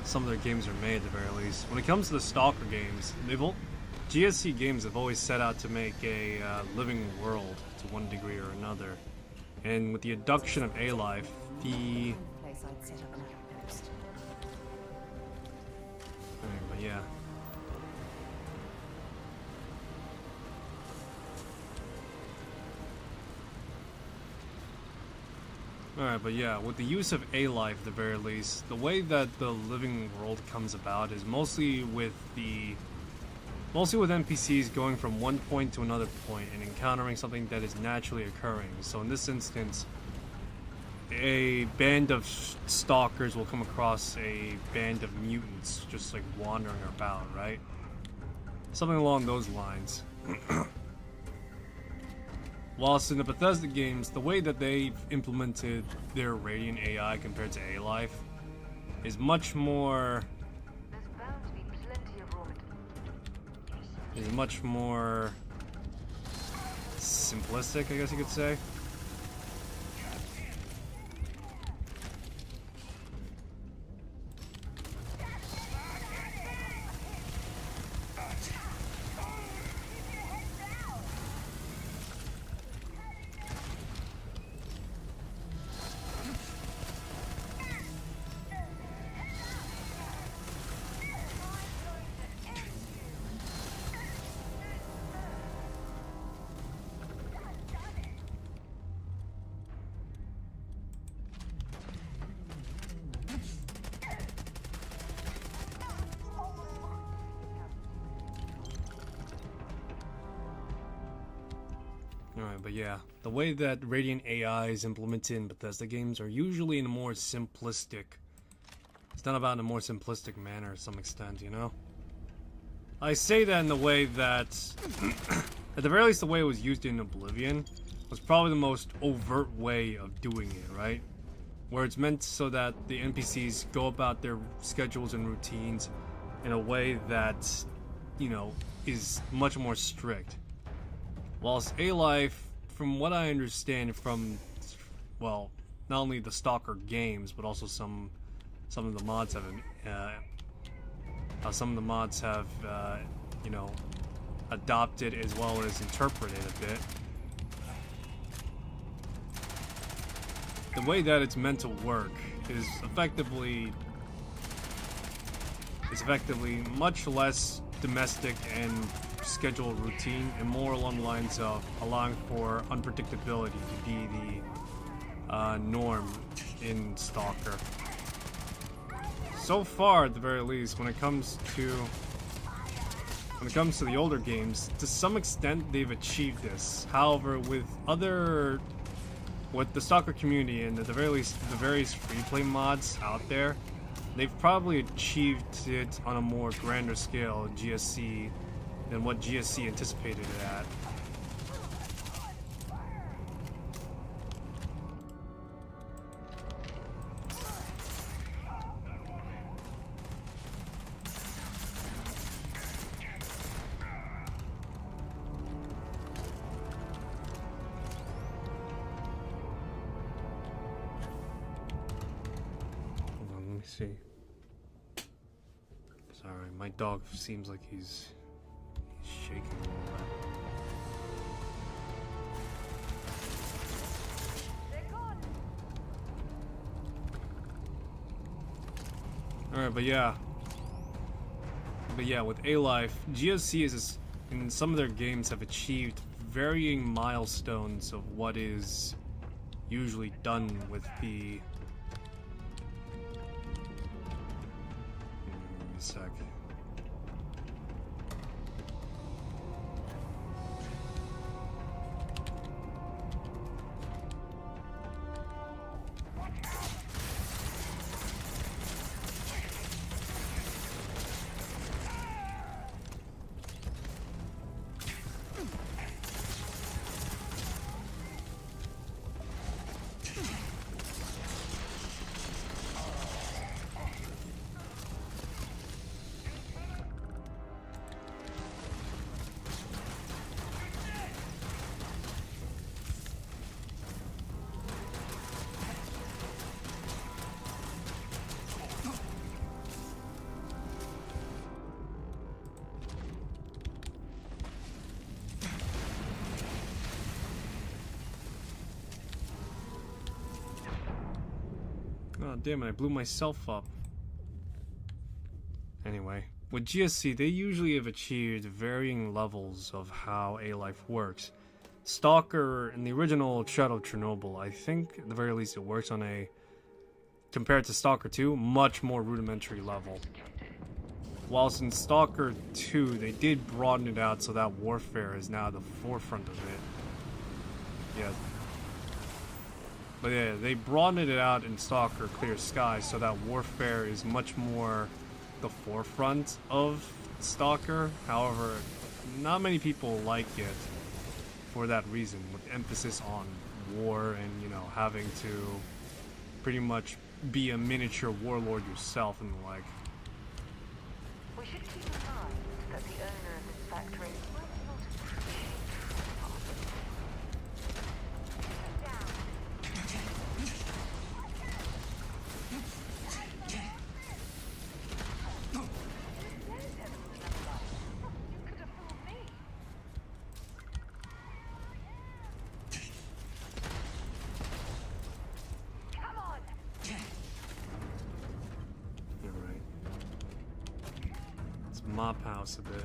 some of their games are made, at the very least. When it comes to the Stalker games, GSC games have always set out to make a living world to one degree or another. And with the induction of A-Life, the... But yeah. Alright, but yeah, with the use of A-Life at the very least, the way that the living world comes about is mostly with NPCs going from one point to another point and encountering something that is naturally occurring. So in this instance, a band of stalkers will come across a band of mutants just like wandering about, right? Something along those lines. Whilst in the Bethesda games, the way that they've implemented their Radiant AI compared to A-Life is much more simplistic, I guess you could say. Alright, but yeah, the way that Radiant AI is implemented in Bethesda games are usually in a more simplistic... It's done about in a more simplistic manner to some extent, you know? I say that in the way that... at the very least, the way it was used in Oblivion was probably the most overt way of doing it, right? Where it's meant so that the NPCs go about their schedules and routines in a way that, you know, is much more strict. Whilst A-Life, from what I understand from, well, not only the Stalker games, but also some of the mods have, you know, adopted as well as interpreted a bit. The way that it's meant to work is effectively much less domestic and scheduled routine and more along the lines of allowing for unpredictability to be norm in Stalker. So far, at the very least, when it comes to the older games, to some extent they've achieved this. However, with the Stalker community and at the very least the various free play mods out there, they've probably achieved it on a more grander scale GSC than what GSC anticipated it at. See. Sorry, my dog seems like he's shaking a little bit. Alright, but yeah, with A-Life, GSC in some of their games have achieved varying milestones of what is usually done with the sec. Oh, damn it, I blew myself up. Anyway, with GSC, they usually have achieved varying levels of how A-Life works. Stalker, in the original Shadow of Chernobyl, I think, at the very least, it works on a, compared to Stalker 2, much more rudimentary level. Whilst in Stalker 2, they did broaden it out so that warfare is now at the forefront of it. Yeah. But yeah, they broadened it out in Stalker Clear Sky so that warfare is much more the forefront of Stalker. However, not many people like it for that reason, with emphasis on war and, you know, having to pretty much be a miniature warlord yourself and the like. We should keep in mind that the owner of this factory might not appreciate Mop house a bit.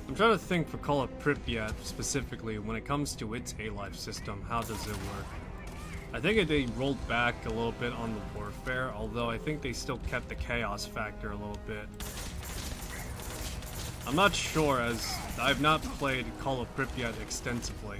I'm trying to think for Call of Pripyat specifically, when it comes to its A-Life system, how does it work? I think they rolled back a little bit on the warfare, although I think they still kept the chaos factor a little bit. I'm not sure, as I've not played Call of Pripyat extensively.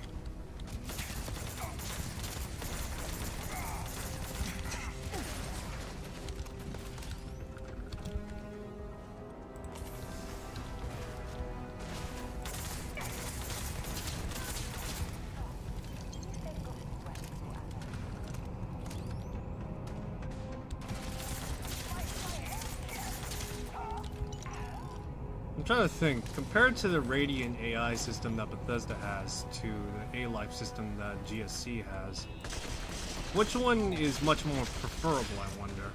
I'm trying to think, compared to the Radiant AI system that Bethesda has to the A-Life system that GSC has, Which one is much more preferable, I wonder?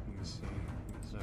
Let me see. Is that...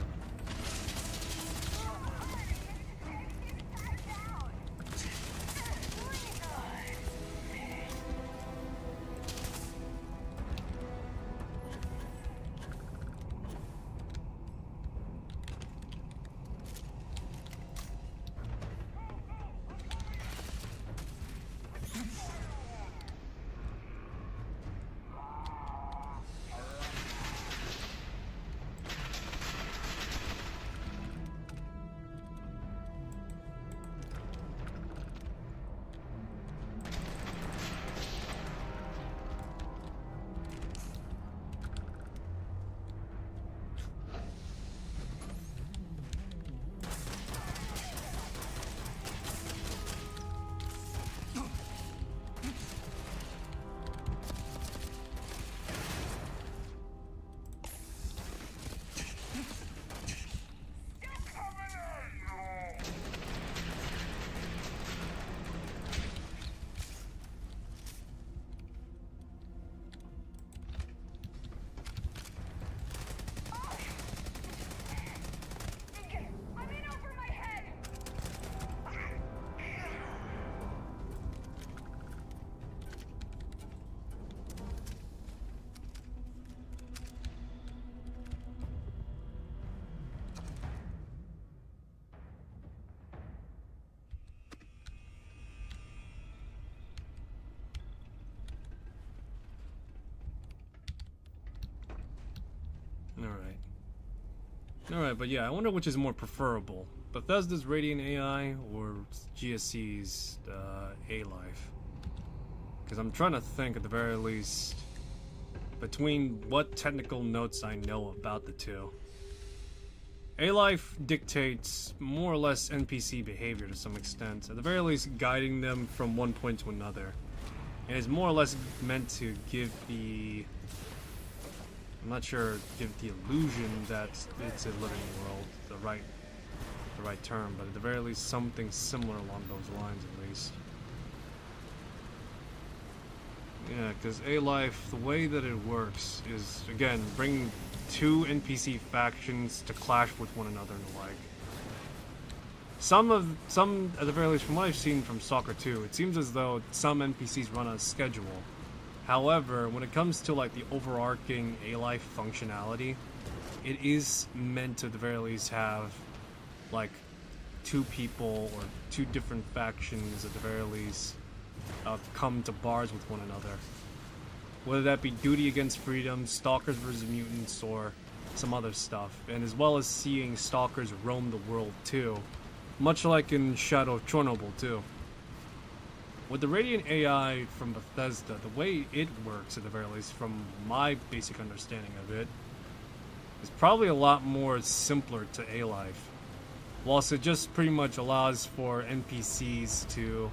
Alright, but yeah, I wonder which is more preferable. Bethesda's Radiant AI or GSC's A-Life? Because I'm trying to think at the very least between what technical notes I know about the two. A-Life dictates more or less NPC behavior to some extent, at the very least guiding them from one point to another. And is more or less meant to give the... I'm not sure, give the illusion that it's a living world, the right term, but at the very least something similar along those lines at least. Yeah, because A-Life, the way that it works is, again, bringing two NPC factions to clash with one another and the like. Some, at the very least from what I've seen from Stalker 2, it seems as though some NPCs run on a schedule. However, when it comes to like the overarching A-Life functionality, it is meant to at the very least have like two people or two different factions at the very least come to bars with one another. Whether that be Duty Against Freedom, Stalkers vs. Mutants, or some other stuff. And as well as seeing Stalkers roam the world too. Much like in Shadow of Chernobyl too. With the Radiant AI from Bethesda, the way it works, at the very least, from my basic understanding of it, is probably a lot more simpler to A-Life. Whilst it just pretty much allows for NPCs to...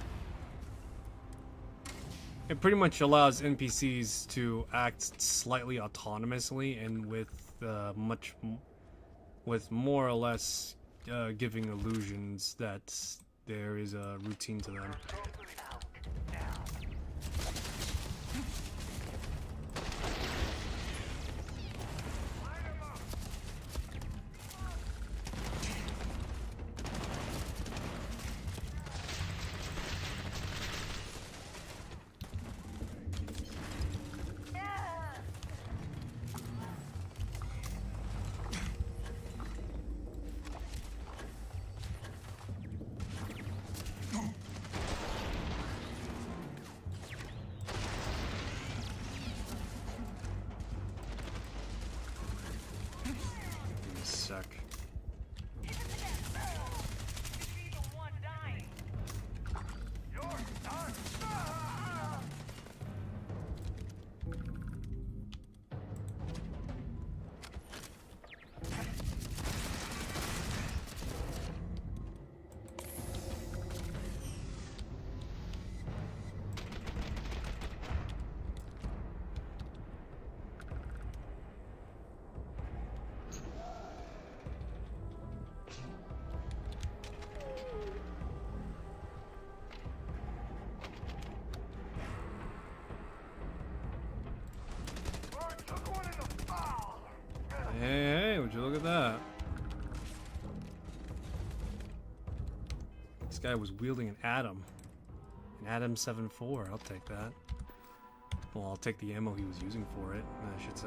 It pretty much allows NPCs to act slightly autonomously and with more or less giving illusions that there is a routine to them. Hey, would you look at that? This guy was wielding an Atom. An Atom 7.4. I'll take that. Well, I'll take the ammo he was using for it, I should say.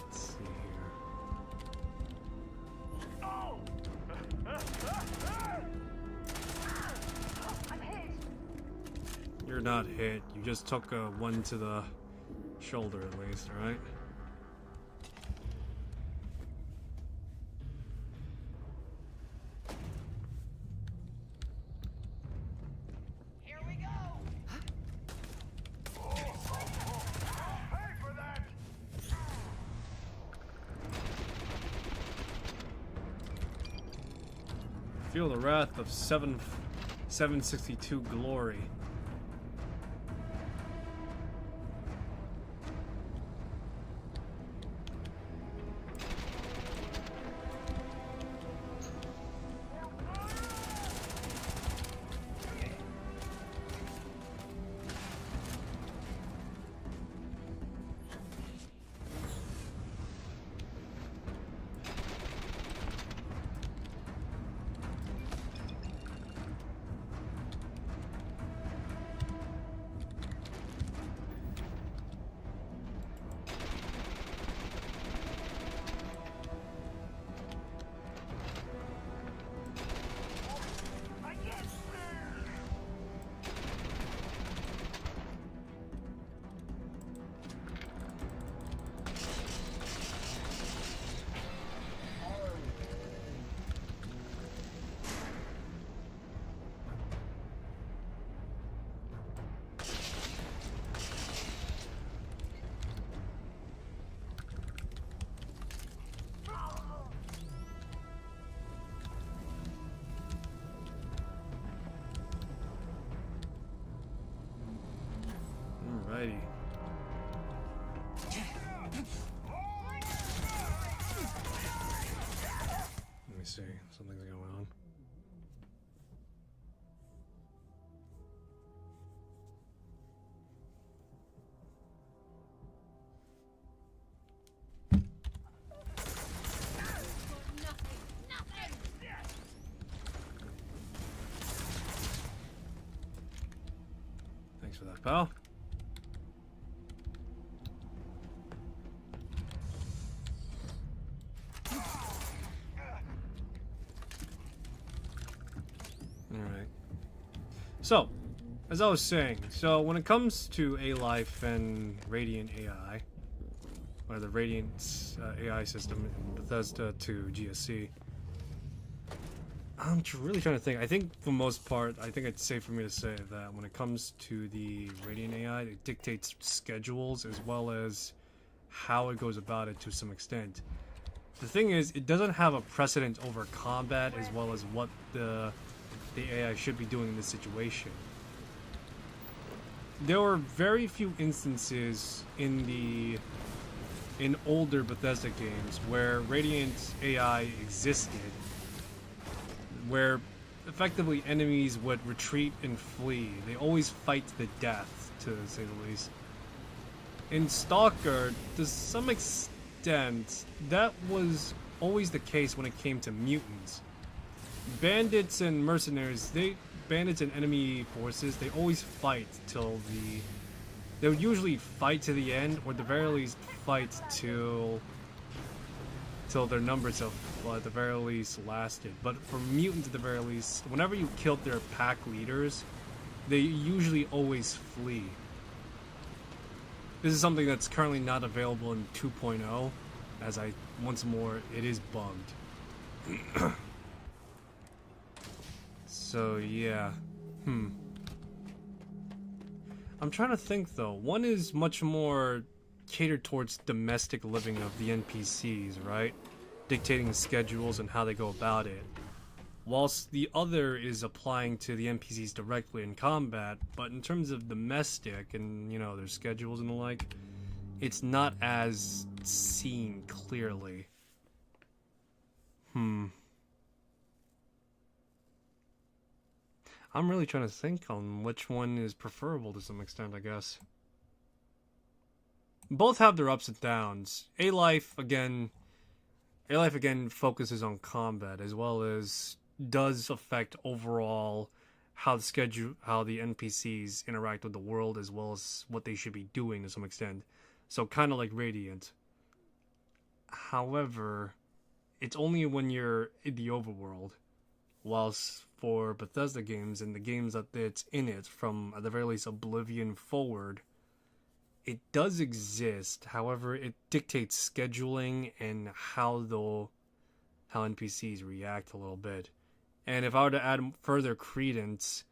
Let's see here. You're not hit. You just took a one to the shoulder at least, alright? Feel the wrath of 762 glory. Alrighty. Let me see. Something's going on. Thanks for that, pal. Alright. So, as I was saying, when it comes to A-Life and Radiant AI, or the Radiant AI system in Bethesda to GSC, I'm really trying to think. I think for the most part, I think it's safe for me to say that when it comes to the Radiant AI, it dictates schedules as well as how it goes about it to some extent. The thing is, it doesn't have a precedent over combat as well as what the AI should be doing in this situation. There were very few instances in older Bethesda games where Radiant AI existed, where effectively enemies would retreat and flee. They always fight to the death, to say the least. In Stalker, to some extent, that was always the case when it came to mutants. Bandits and mercenaries, bandits and enemy forces, they always fight till they would usually fight to the end, or at the very least fight till their numbers of, well, at the very least lasted. But for mutants at the very least, whenever you killed their pack leaders, they usually always flee. This is something that's currently not available in 2.0, as once more, it is bugged. So, yeah. I'm trying to think, though. One is much more catered towards domestic living of the NPCs, right? Dictating schedules and how they go about it. Whilst the other is applying to the NPCs directly in combat, but in terms of domestic and, their schedules and the like, it's not as seen clearly. I'm really trying to think on which one is preferable to some extent, I guess. Both have their ups and downs. A-Life again focuses on combat as well as does affect overall how the NPCs interact with the world as well as what they should be doing to some extent. So kind of like Radiant. However, it's only when you're in the overworld. Whilst for Bethesda games and the games that it's in it, from at the very least Oblivion forward, it does exist. However, it dictates scheduling and how NPCs react a little bit. And if I were to add further credence,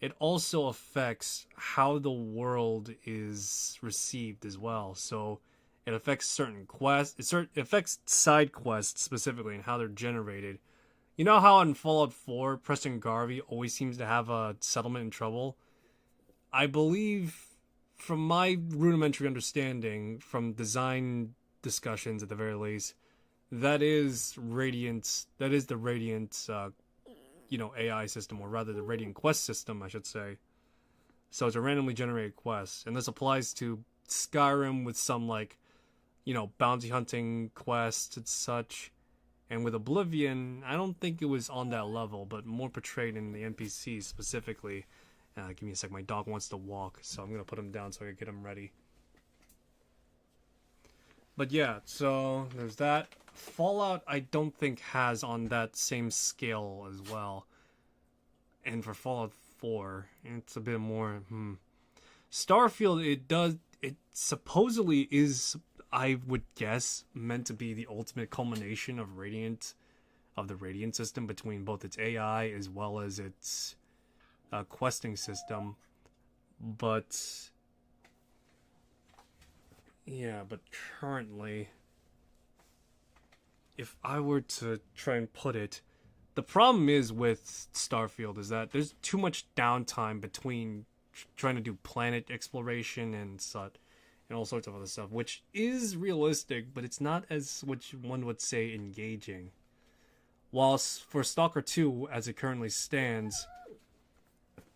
it also affects how the world is received as well. So it affects certain quests. It affects side quests specifically and how they're generated. You know how in Fallout 4, Preston Garvey always seems to have a settlement in trouble? I believe, from my rudimentary understanding, from design discussions at the very least, that is the Radiant AI system, or rather the Radiant quest system, I should say. So it's a randomly generated quest, and this applies to Skyrim with some bounty hunting quests and such. And with Oblivion, I don't think it was on that level, but more portrayed in the NPCs specifically. Give me a sec, my dog wants to walk, so I'm going to put him down so I can get him ready. But yeah, so there's that. Fallout, I don't think has on that same scale as well. And for Fallout 4, it's a bit more, Starfield, it supposedly is, I would guess, meant to be the ultimate culmination of the Radiant system between both its AI as well as its questing system. But currently, if I were to try and put it, the problem is with Starfield is that there's too much downtime between trying to do planet exploration and such, and all sorts of other stuff, which is realistic, but it's not as which one would say engaging. Whilst for Stalker 2, as it currently stands,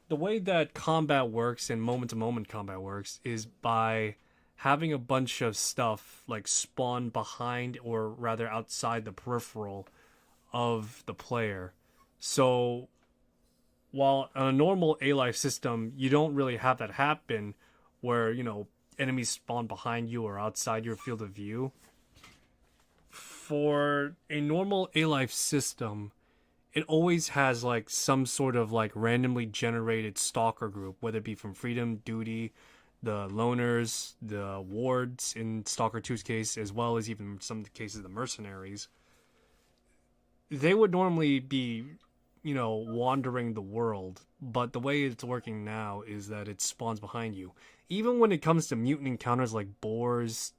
the way that combat works and moment-to-moment combat works is by having a bunch of stuff spawn behind, or rather outside the peripheral of the player. So while on a normal A-Life system, you don't really have that happen where, enemies spawn behind you or outside your field of view. For a normal A-Life system, it always has some sort of randomly generated stalker group, whether it be from Freedom, Duty, the loners, the wards in Stalker 2's case, as well as even some cases the mercenaries. They would normally be, wandering the world, but the way it's working now is that it spawns behind you. Even when it comes to mutant encounters like boars,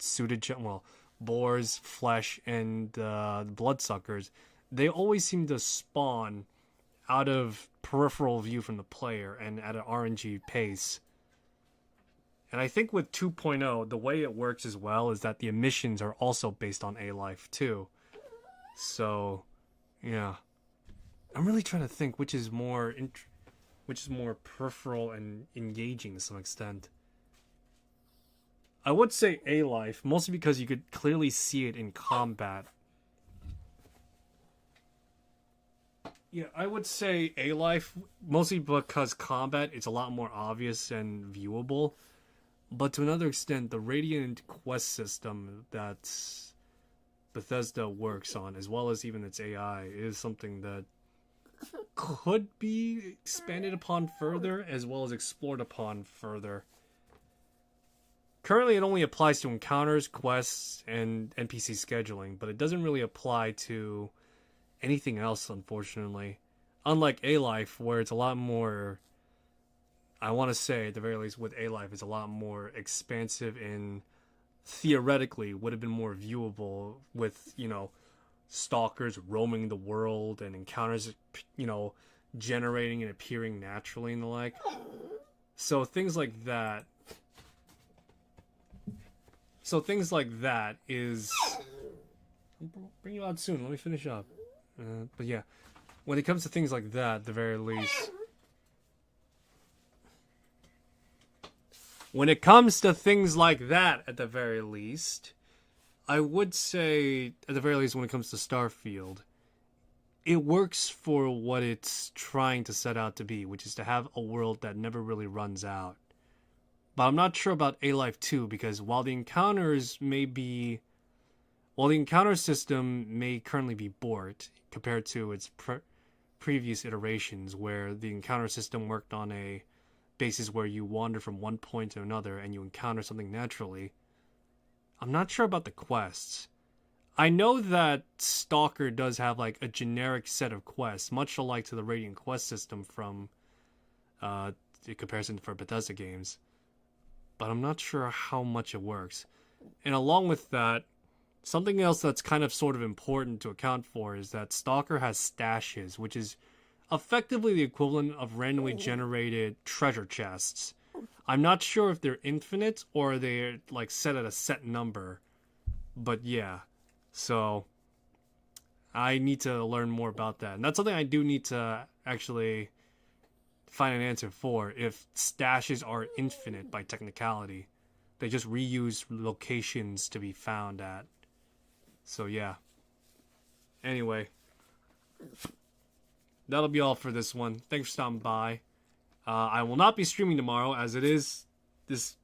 boars, flesh, and bloodsuckers, they always seem to spawn out of peripheral view from the player and at an RNG pace. And I think with 2.0, the way it works as well is that the emissions are also based on A-Life too. So, yeah. I'm really trying to think which is more peripheral and engaging to some extent. I would say A-Life, mostly because you could clearly see it in combat. Yeah, I would say A-Life, mostly because combat is a lot more obvious and viewable. But to another extent, the Radiant quest system that Bethesda works on, as well as even its AI, is something that could be expanded upon further, as well as explored upon further. Currently, it only applies to encounters, quests, and NPC scheduling, but it doesn't really apply to anything else, unfortunately. Unlike A-Life, where it's a lot more, I want to say, at the very least, with A-Life, it's a lot more expansive in theoretically would have been more viewable with, you know, stalkers roaming the world and encounters, you know, generating and appearing naturally and the like. So things like that. So things like that is... I'll bring you out soon. Let me finish up. But yeah, when it comes to things like that, at the very least... When it comes to things like that, at the very least, I would say, at the very least, when it comes to Starfield, it works for what it's trying to set out to be, which is to have a world that never really runs out. But I'm not sure about A-Life 2, because while the encounter system may currently be borked compared to its previous iterations, where the encounter system worked on a basis where you wander from one point to another and you encounter something naturally, I'm not sure about the quests. I know that Stalker does have like a generic set of quests, much alike to the Radiant quest system from the comparison for Bethesda games, but I'm not sure how much it works. And along with that, something else that's kind of sort of important to account for is that Stalker has stashes, which is effectively the equivalent of randomly generated treasure chests. I'm not sure if they're infinite or they're like set at a set number, but yeah. So I need to learn more about that, and that's something I do need to actually find an answer for. If stashes are infinite by technicality, they just reuse locations to be found at. So yeah. Anyway, that'll be all for this one. Thanks for stopping by. I will not be streaming tomorrow, as it is this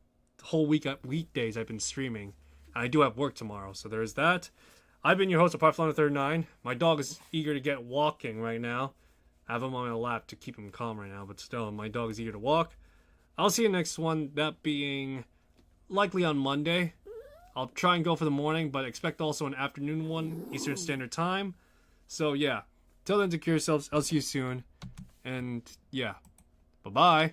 whole weekdays I've been streaming. And I do have work tomorrow, so there's that. I've been your host, Apart39. My dog is eager to get walking right now. I have him on my lap to keep him calm right now, but still, my dog is eager to walk. I'll see you next one, that being likely on Monday. I'll try and go for the morning, but expect also an afternoon one, Eastern Standard Time. So yeah, till then, take care of yourselves. I'll see you soon. And yeah, bye-bye.